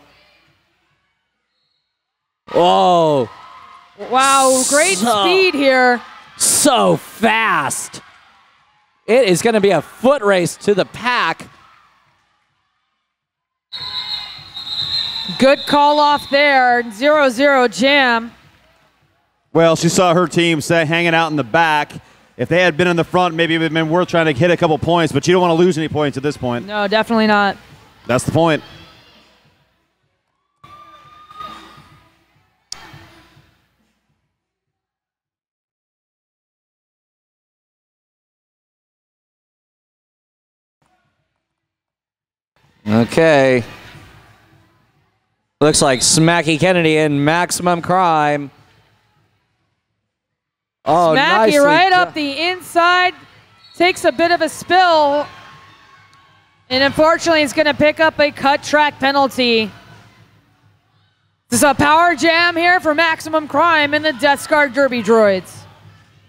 Whoa. Wow, great speed here. So fast. It is going to be a foot race to the pack. Good call off there, 0-0 jam. Well, she saw her team hanging out in the back. If they had been in the front, maybe it would have been worth trying to hit a couple points, but you don't want to lose any points at this point. No, definitely not. That's the point. Okay. Looks like Smacky Kennedy in maximum crime. Oh, Smacky right up the inside, takes a bit of a spill, and unfortunately is going to pick up a cut track penalty. This is a power jam here for maximum crime in the Death Guard Derby Droids.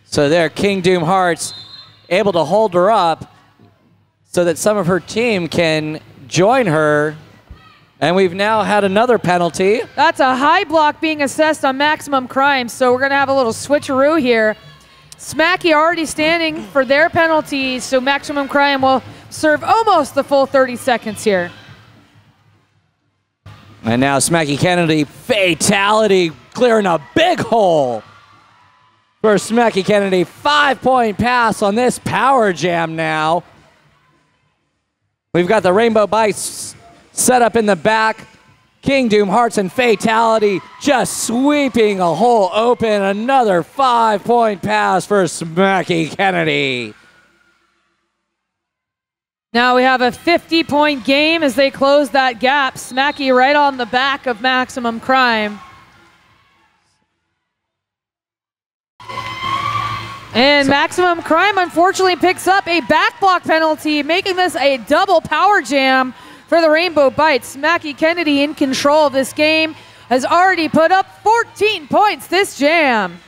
So there, King Doom Hearts able to hold her up so that some of her team can join her. And we've now had another penalty. That's a high block being assessed on maximum crime, so we're going to have a little switcheroo here. Smacky already standing for their penalties, so maximum crime will serve almost the full 30 seconds here. And now Smacky Kennedy, fatality, clearing a big hole for Smacky Kennedy. 5-point pass on this power jam now. We've got the Rainbow Bites set up in the back. King Doom Hearts and fatality just sweeping a hole open. Another 5-point pass for Smacky Kennedy. Now we have a 50-point game as they close that gap. Smacky right on the back of maximum crime. And maximum crime unfortunately picks up a back block penalty, making this a double power jam for the Rainbow Bites. Smacky Kennedy in control of this game, has already put up 14 points this jam.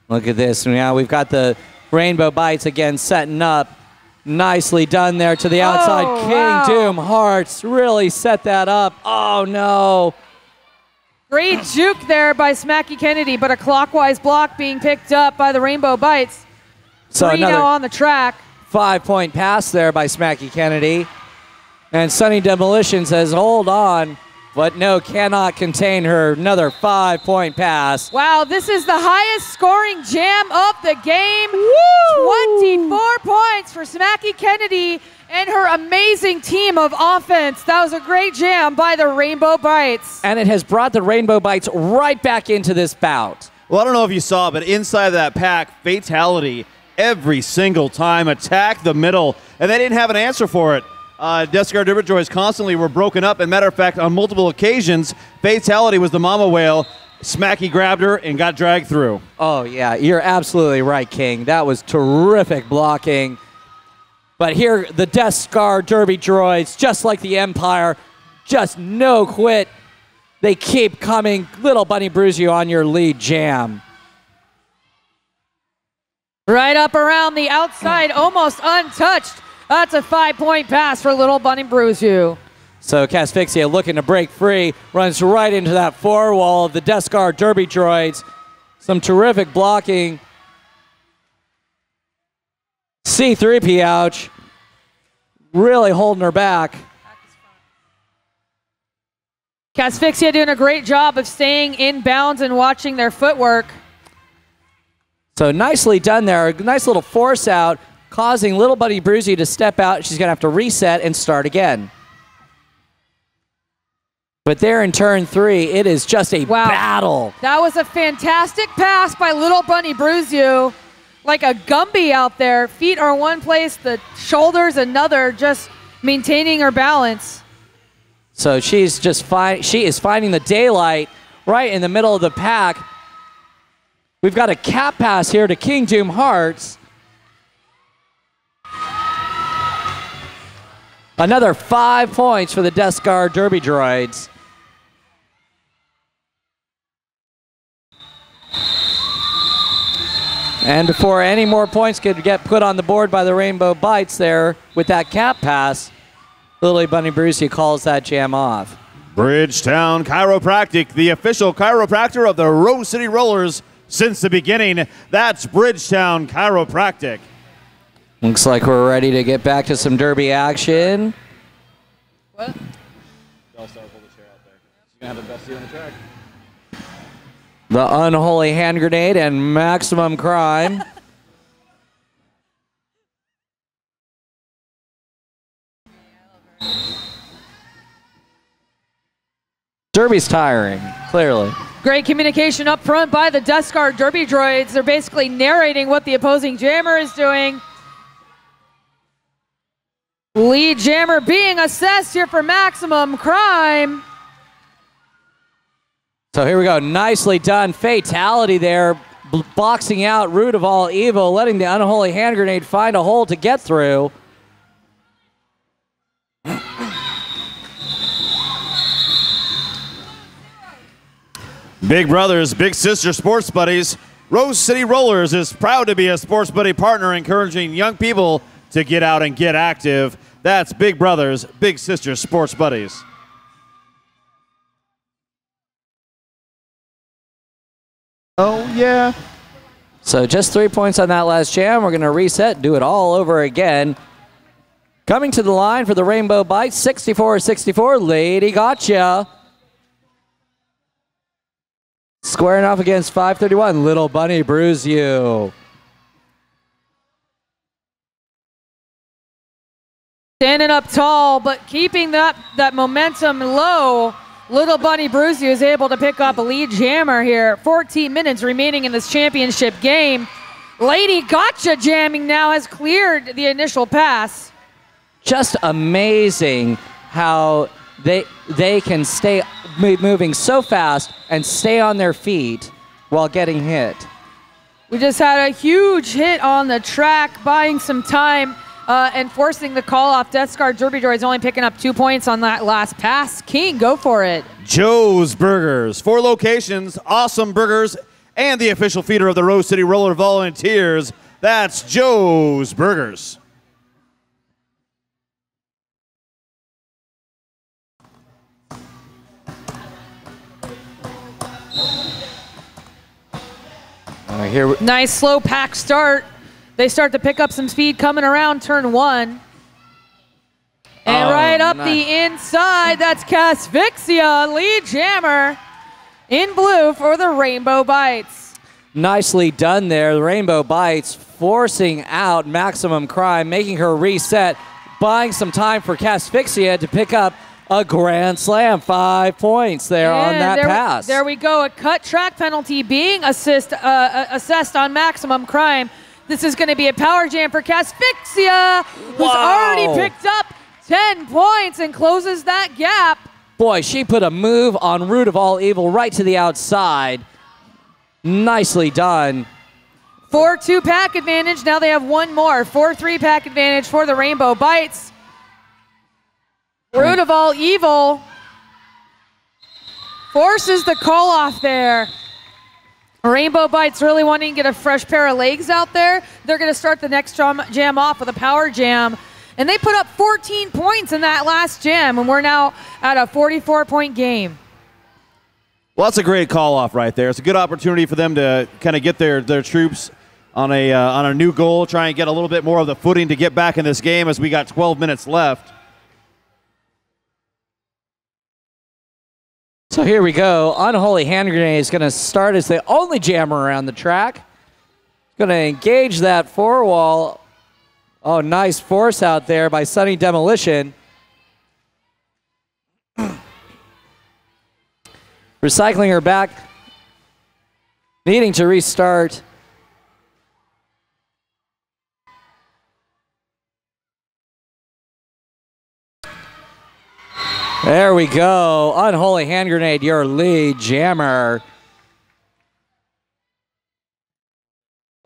Look at this. Now we've got the Rainbow Bites again setting up. Nicely done there to the outside. Oh, King wow. Doom Hearts really set that up. Oh, no. Great juke there by Smacky Kennedy, but a clockwise block being picked up by the Rainbow Bites. So 3 now on the track. 5-point pass there by Smacky Kennedy. And Sunny Demolition says, hold on. But no, cannot contain her. Another 5-point pass. Wow, this is the highest scoring jam of the game. Woo! 24 points for Smacky Kennedy and her amazing team of offense. That was a great jam by the Rainbow Bites. And it has brought the Rainbow Bites right back into this bout. Well, I don't know if you saw, but inside of that pack, fatality every single time, attack the middle, and they didn't have an answer for it. Death Guard Derby Droids constantly were broken up, and matter of fact, on multiple occasions, fatality was the mama whale. Smacky grabbed her and got dragged through. Oh, yeah, you're absolutely right, King. That was terrific blocking. But here, the Death Guard Derby Droids, just like the Empire, just no quit. They keep coming. Little Bunny Bruzu on your lead jam. Right up around the outside, almost untouched. That's a 5-point pass for Little Bunny Bruzu. So Casphyxia looking to break free, runs right into that 4 wall of the Death Guard Derby Droids. Some terrific blocking. C3P, ouch. Really holding her back. Asphyxia doing a great job of staying in bounds and watching their footwork. So nicely done there. A nice little force out, causing little Buddy Bruzy to step out. She's going to have to reset and start again. But there in turn 3, it is just a battle. That was a fantastic pass by little Bunny Bruzu. Like a Gumby out there. Feet are one place, the shoulders another, just maintaining her balance. So she's just she is finding the daylight right in the middle of the pack. We've got a cap pass here to King Doom Hearts. Another 5 points for the Death Guard Derby Droids. And before any more points could get put on the board by the Rainbow Bites there with that cap pass, Lily Bunny Brucey calls that jam off. Bridgetown Chiropractic, the official chiropractor of the Rose City Rollers since the beginning. That's Bridgetown Chiropractic. Looks like we're ready to get back to some derby action. What? The Unholy Hand Grenade and Maximum Crime. Derby's tiring, clearly. Great communication up front by the Death Guard Derby Droids. They're basically narrating what the opposing jammer is doing. Lead jammer being assessed here for Maximum Crime. So here we go, nicely done. Fatality there, boxing out Root of All Evil, letting the Unholy Hand Grenade find a hole to get through. Big brothers, big sister sports buddies. Rose City Rollers is proud to be a sports buddy partner encouraging young people to get out and get active. That's Big Brothers, Big Sister Sports Buddies. Oh, yeah. So just 3 points on that last jam. We're going to reset, do it all over again. Coming to the line for the Rainbow Bite, 64-64, Lady Gotcha. Squaring off against 531, Little Bunny Bruise You. Standing up tall, but keeping that momentum low. Little Bunny Brucey is able to pick up a lead jammer here. 14 minutes remaining in this championship game. Lady Gotcha jamming now has cleared the initial pass. Just amazing how they can stay moving so fast and stay on their feet while getting hit. We just had a huge hit on the track, buying some time and forcing the call off. Death Guard Derby Droids only picking up 2 points on that last pass. King, go for it. Joe's Burgers. 4 locations, awesome burgers, and the official feeder of the Rose City Roller Volunteers. That's Joe's Burgers. Nice slow pack start. They start to pick up some speed coming around turn 1. And right up the inside, that's Asphyxia, lead jammer in blue for the Rainbow Bites. Nicely done there. The Rainbow Bites forcing out Maximum Crime, making her reset, buying some time for Asphyxia to pick up a grand slam. 5 points there on that pass. There we go. A cut track penalty being assessed on Maximum Crime. This is going to be a power jam for Asphyxia, who's already picked up 10 points and closes that gap. Boy, she put a move on Root of All Evil right to the outside. Nicely done. 4-2 pack advantage. Now they have one more. 4-3 pack advantage for the Rainbow Bites. Root of All Evil forces the call off there. Rainbow Bites really wanting to get a fresh pair of legs out there. They're going to start the next jam off with a power jam. And they put up 14 points in that last jam, and we're now at a 44-point game. Well, that's a great call-off right there. It's a good opportunity for them to kind of get their troops on a new goal, try and get a little bit more of the footing to get back in this game as we got 12 minutes left. So here we go. Unholy Hand Grenade is going to start as the only jammer around the track. Going to engage that four wall. Oh, nice force out there by Sunny Demolition. Recycling her back, needing to restart. There we go. Unholy Hand Grenade, your lead jammer.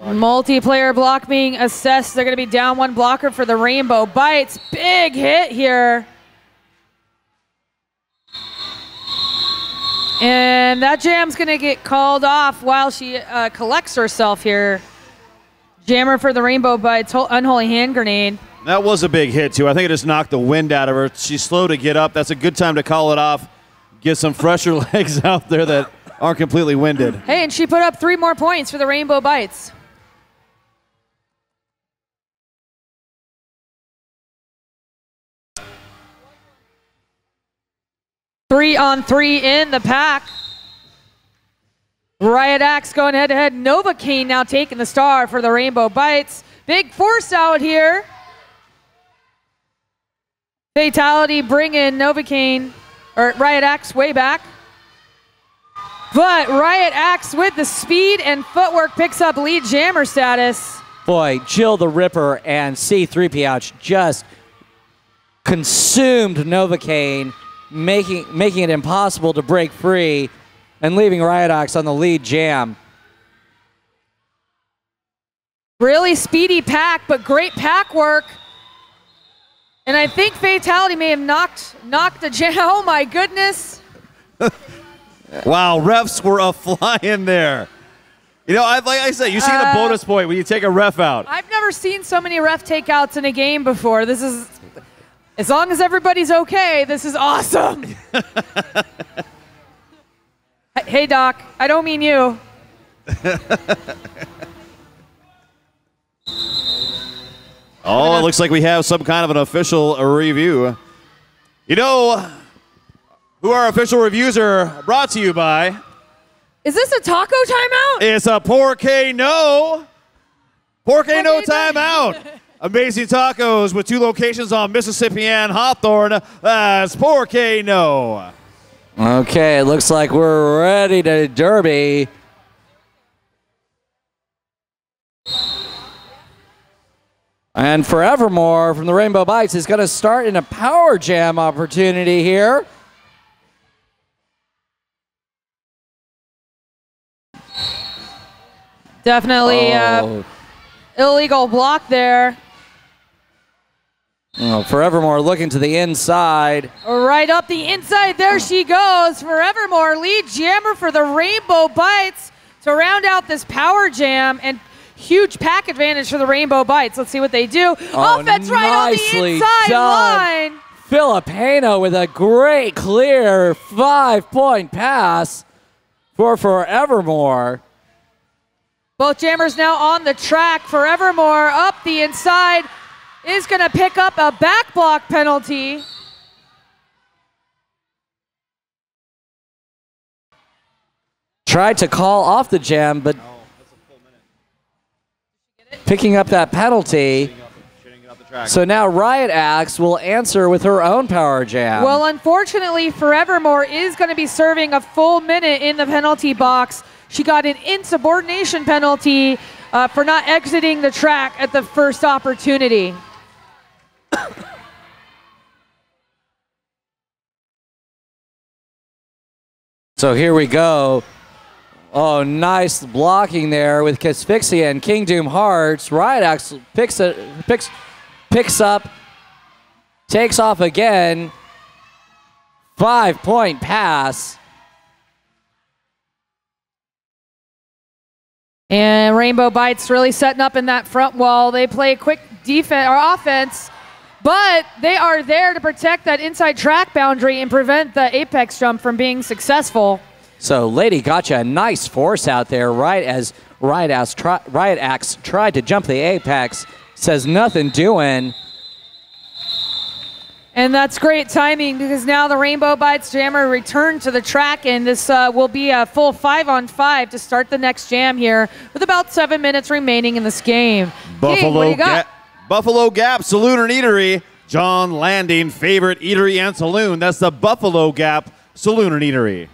Multiplayer block being assessed. They're going to be down one blocker for the Rainbow Bites. Big hit here. And that jam's going to get called off while she collects herself here. Jammer for the Rainbow Bites, Unholy Hand Grenade. That was a big hit, too. I think it just knocked the wind out of her. She's slow to get up. That's a good time to call it off. Get some fresher legs out there that aren't completely winded. Hey, and she put up 3 more points for the Rainbow Bites. Three on 3 in the pack. Riot Axe going head-to-head. Novocaine now taking the star for the Rainbow Bites. Big force out here. Fatality bringing Novocaine, or Riot Axe way back. But Riot Axe with the speed and footwork picks up lead jammer status. Boy, Jill the Ripper and C3PH just consumed Novocaine, making it impossible to break free and leaving Riot Axe on the lead jam. Really speedy pack, but great pack work. And I think Fatality may have knocked the jam. Oh my goodness. Wow, refs were a fly in there. You know, like I said, you see the bonus point when you take a ref out. I've never seen so many ref takeouts in a game before. This is, as long as everybody's okay, this is awesome. Hey, Doc, I don't mean you. Oh, it looks like we have some kind of an official review. You know who our official reviews are brought to you by? Is this a taco timeout? It's a Porque No. Porque No timeout. Amazing tacos with 2 locations on Mississippi and Hawthorne. That's Porque No. Okay, it looks like we're ready to derby. And Forevermore from the Rainbow Bites is going to start in a power jam opportunity here. Definitely illegal block there. Oh, Forevermore looking to the inside. Right up the inside, there she goes. Forevermore, lead jammer for the Rainbow Bites to round out this power jam, and huge pack advantage for the Rainbow Bites. Let's see what they do. Oh, Offense right on the inside line. Filipino with a great clear 5-point pass for Forevermore. Both jammers now on the track. Forevermore up the inside is going to pick up a back block penalty. Tried to call off the jam, but picking up that penalty. So now Riot Axe will answer with her own power jam. Well, unfortunately, Forevermore is going to be serving a full minute in the penalty box. She got an insubordination penalty for not exiting the track at the first opportunity. So here we go. Oh, nice blocking there with Asphyxia and King Doom Hearts. Riot Axe picks up, takes off again. 5-point pass. And Rainbow Bites really setting up in that front wall. They play quick defense or offense, but they are there to protect that inside track boundary and prevent the apex jump from being successful. So Lady Gotcha, a nice force out there right as Riot Axe tried to jump the apex. Says nothing doing. And that's great timing because now the Rainbow Bites Jammer returned to the track, and this will be a full 5-on-5 to start the next jam here with about 7 minutes remaining in this game. King, what do you got? Buffalo Gap Saloon and Eatery. John Landing, favorite eatery and saloon. That's the Buffalo Gap Saloon and Eatery.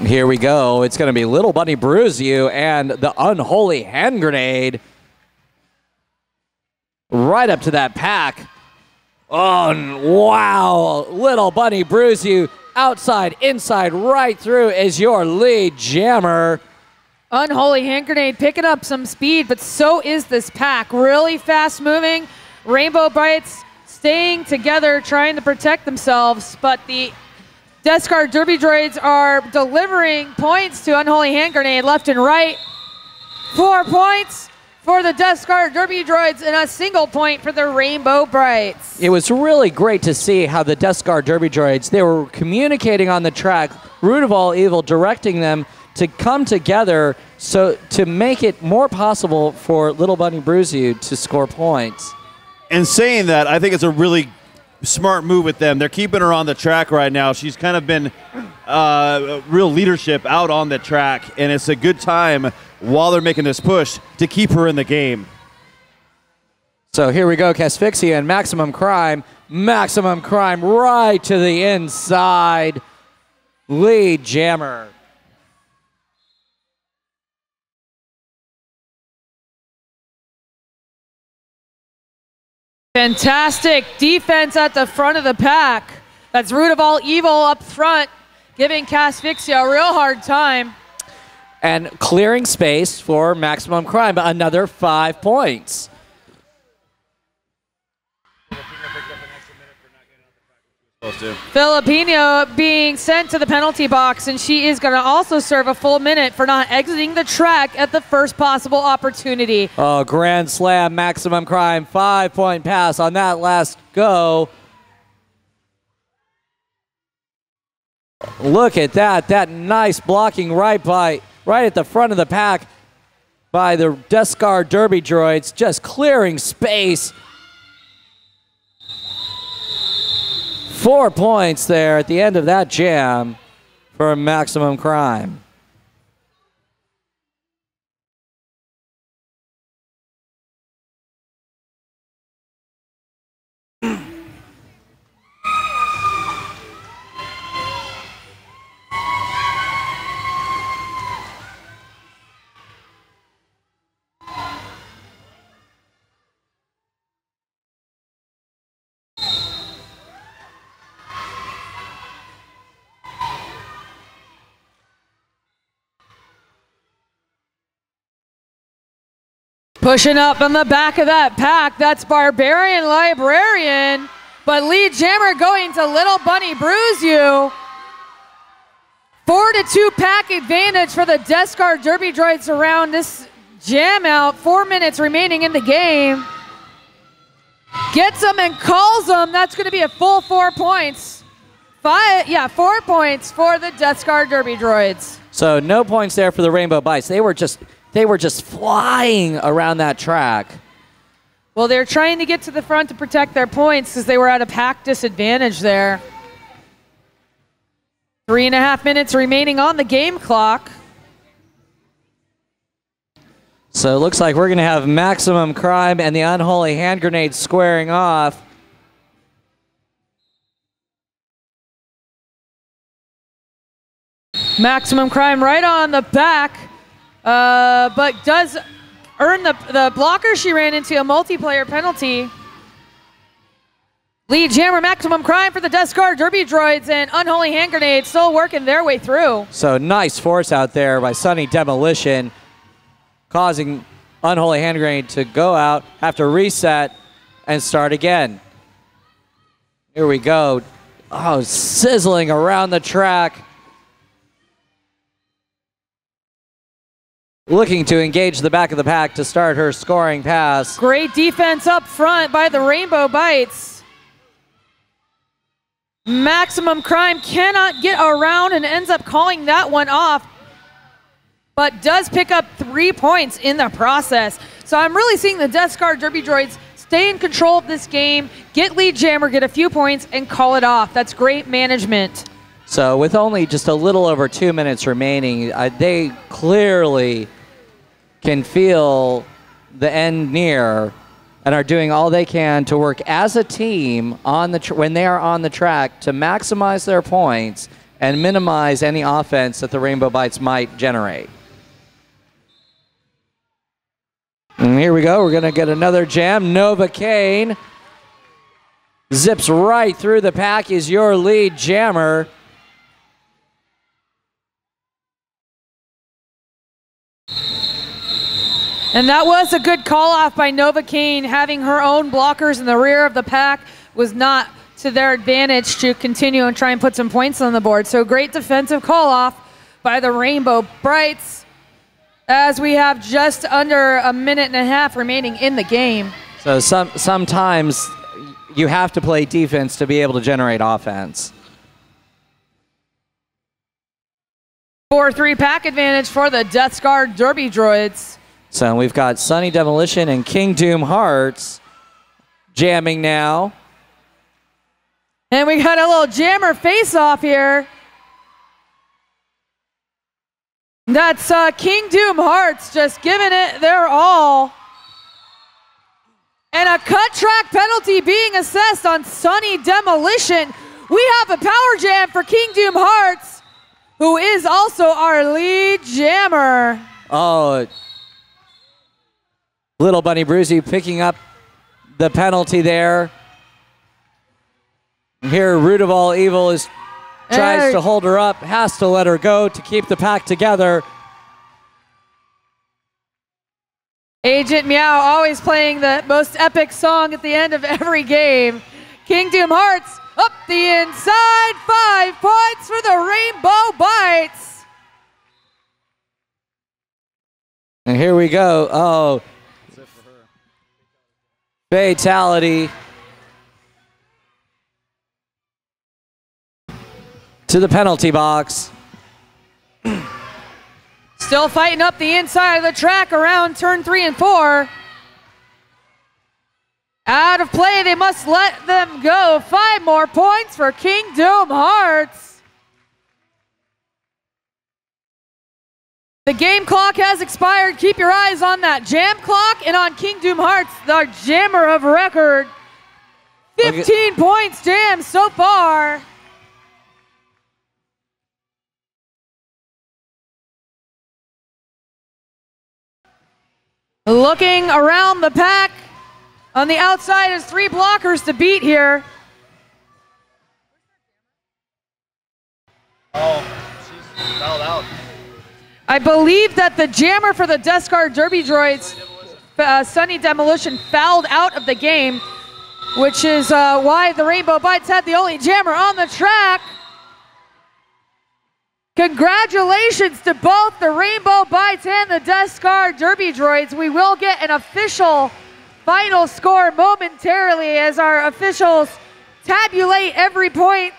Here we go. It's going to be Little Bunny Bruise You and the Unholy Hand Grenade. Right up to that pack. Oh, wow. Little Bunny Bruise You outside, inside, right through is your lead jammer. Unholy Hand Grenade picking up some speed, but so is this pack. Really fast moving. Rainbow Bites staying together, trying to protect themselves, but the Death Guard Derby Droids are delivering points to Unholy Hand Grenade left and right. 4 points for the Death Guard Derby Droids and a single point for the Rainbow Bites. It was really great to see how the Death Guard Derby Droids, they were communicating on the track, Root of All Evil directing them to come together so to make it more possible for Little Bunny Bruise You to score points. And saying that, I think it's a really smart move with them. They're keeping her on the track right now. She's kind of been real leadership out on the track, and it's a good time while they're making this push to keep her in the game. So here we go, Casphyxia and Maximum Crime. Maximum Crime right to the inside. Lead jammer. Fantastic defense at the front of the pack. That's Root of All Evil up front, giving Casphyxia a real hard time. And clearing space for Maximum Crime, another 5 points. Filipino being sent to the penalty box, and she is going to also serve a full minute for not exiting the track at the first possible opportunity. Oh, Grand Slam, Maximum Crime, 5-point pass on that last go. Look at that nice blocking right at the front of the pack by the Death Guard Derby Droids, just clearing space. 4 points there at the end of that jam for Maximum Crime. Pushing up on the back of that pack, that's Barbarian Librarian, but lead jammer going to Little Bunny Bruise You. 4-2 pack advantage for the Death Guard Derby Droids around this jam out. 4 minutes remaining in the game. Gets them and calls them. That's going to be a full 4 points. 4 points for the Death Guard Derby Droids. So no points there for the Rainbow Bites. They were just flying around that track. Well, they're trying to get to the front to protect their points because they were at a pack disadvantage there. 3.5 minutes remaining on the game clock. So it looks like we're going to have Maximum Crime and the Unholy Hand Grenade squaring off. Maximum Crime right on the back. But does earn the blocker she ran into a multiplayer penalty. Lead jammer Maximum Crime for the Death Guard Derby Droids, and Unholy Hand Grenade still working their way through. So nice force out there by Sunny Demolition, causing Unholy Hand Grenade to go out, have to reset, and start again. Here we go. Oh, sizzling around the track. Looking to engage the back of the pack to start her scoring pass. Great defense up front by the Rainbow Bites. Maximum Crime cannot get around and ends up calling that one off, but does pick up 3 points in the process. So I'm really seeing the Death Scar Derby Droids stay in control of this game, get lead jammer, get a few points, and call it off. That's great management. So with only just a little over 2 minutes remaining, they clearly can feel the end near and are doing all they can to work as a team on the when they are on the track to maximize their points and minimize any offense that the Rainbow Bites might generate. And here we go. We're going to get another jam. Nova Kane zips right through the pack, is your lead jammer. And that was a good call off by Nova Kane. Having her own blockers in the rear of the pack was not to their advantage to continue and try and put some points on the board. So great defensive call off by the Rainbow Brights as we have just under a minute and a half remaining in the game. So sometimes you have to play defense to be able to generate offense. 4-3 pack advantage for the Death Scar Derby Droids. So we've got Sunny Demolition and King Doom Hearts jamming now. And we got a little jammer face-off here. That's King Doom Hearts just giving it their all. And a cut track penalty being assessed on Sunny Demolition. We have a power jam for King Doom Hearts, who is also our lead jammer. Oh, Little Bunny Bruzy picking up the penalty there. Here, Root of All Evil tries to hold her up, has to let her go to keep the pack together. Agent Meow always playing the most epic song at the end of every game. King Doom Hearts up the inside, 5 points for the Rainbow Bites. And here we go. Oh, fatality to the penalty box. Still fighting up the inside of the track around turn 3 and 4. Out of play, they must let them go. 5 more points for King Doom Hearts. The game clock has expired. Keep your eyes on that jam clock and on King Doom Hearts, the jammer of record. 15 points jammed so far. Looking around the pack. On the outside is 3 blockers to beat here. Oh, she's fouled out. I believe that the jammer for the Death Scar Derby Droids, Sunny Demolition, fouled out of the game, which is why the Rainbow Bites had the only jammer on the track. Congratulations to both the Rainbow Bites and the Death Scar Derby Droids. We will get an official final score momentarily as our officials tabulate every point.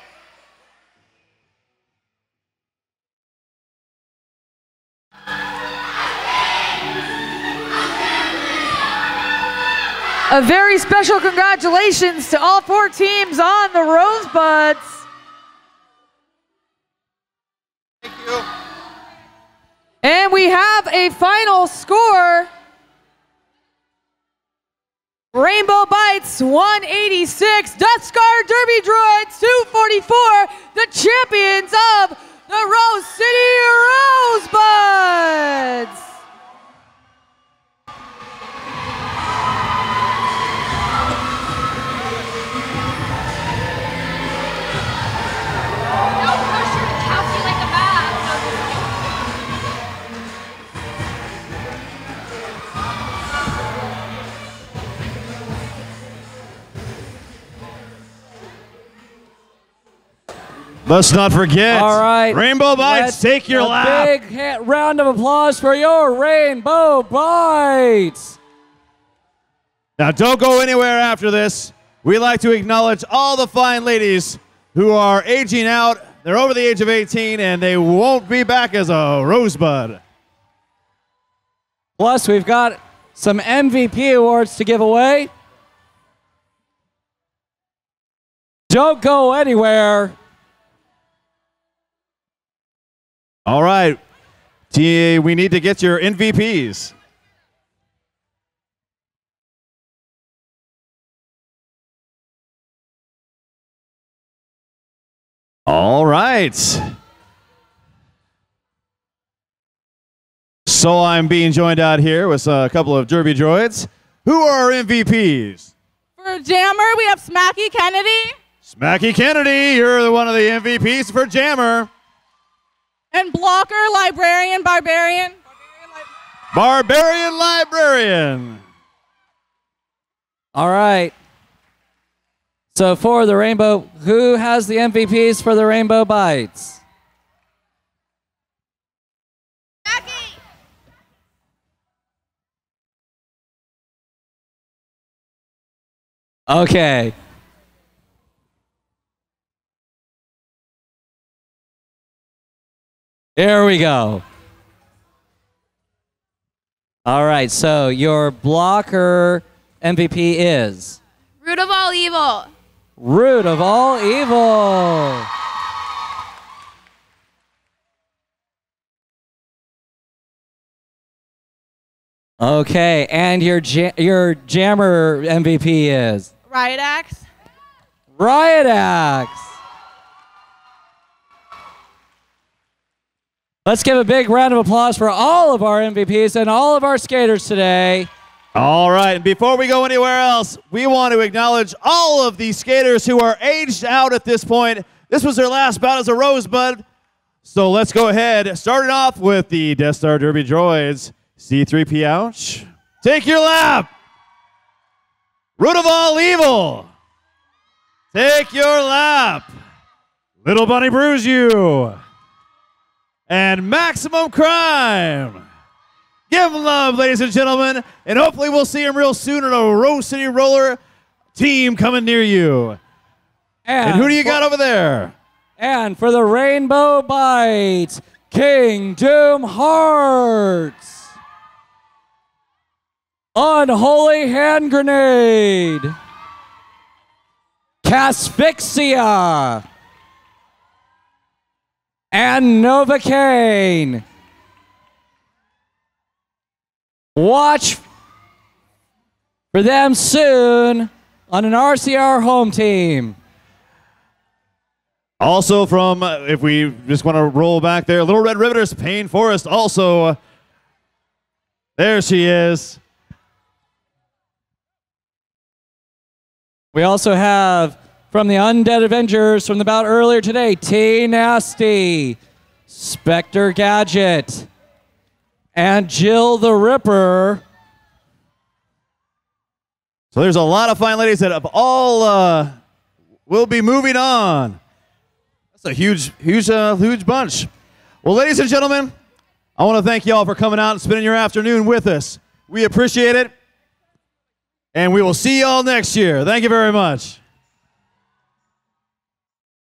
A very special congratulations to all 4 teams on the Rosebuds. Thank you. And we have a final score. Rainbow Bites 186, Death Scar Derby Droids 244, the champions of the Rose City Rosebuds. Let's not forget. All right. Rainbow Bites, take your lap. Big round of applause for your Rainbow Bites. Now, don't go anywhere after this. We like to acknowledge all the fine ladies who are aging out. They're over the age of 18, and they won't be back as a Rosebud. Plus, we've got some MVP awards to give away. Don't go anywhere. All right. TA, we need to get your MVPs. All right. So I'm being joined out here with a couple of Derby Droids. Who are our MVPs? For Jammer, we have Smacky Kennedy. Smacky Kennedy, you're one of the MVPs for Jammer. And Blocker, Librarian, Barbarian. Barbarian Librarian. All right. So for the Rainbow, who has the MVPs for the Rainbow Bites? Smacky. Okay. Here we go. All right, so your blocker MVP is? Root of all evil. Root of all evil. Okay, and your jammer MVP is? Riot Axe. Riot Axe. Let's give a big round of applause for all of our MVPs and all of our skaters today. All right, and before we go anywhere else, we want to acknowledge all of these skaters who are aged out at this point. This was their last bout as a Rosebud. So let's go ahead, starting off with the Death Star Derby Droids. C3P Ouch. Take your lap. Root of all evil. Take your lap. Little Bunny Bruise You. And Maximum Crime. Give them love, ladies and gentlemen, and hopefully we'll see them real soon in a Rose City Roller team coming near you. And who do you got over there? And for the Rainbow Bites, Kingdom Hearts. Unholy Hand Grenade. Casphyxia. And Novocaine. Watch for them soon on an RCR home team. Also from, if we just want to roll back there, Little Red Riveters, Pain Forest also. There she is. We also have from the Undead Avengers from the bout earlier today, T Nasty, Spectre Gadget, and Jill the Ripper. So there's a lot of fine ladies that have all will be moving on. That's a huge bunch. Well, ladies and gentlemen, I want to thank you all for coming out and spending your afternoon with us. We appreciate it. And we will see you all next year. Thank you very much.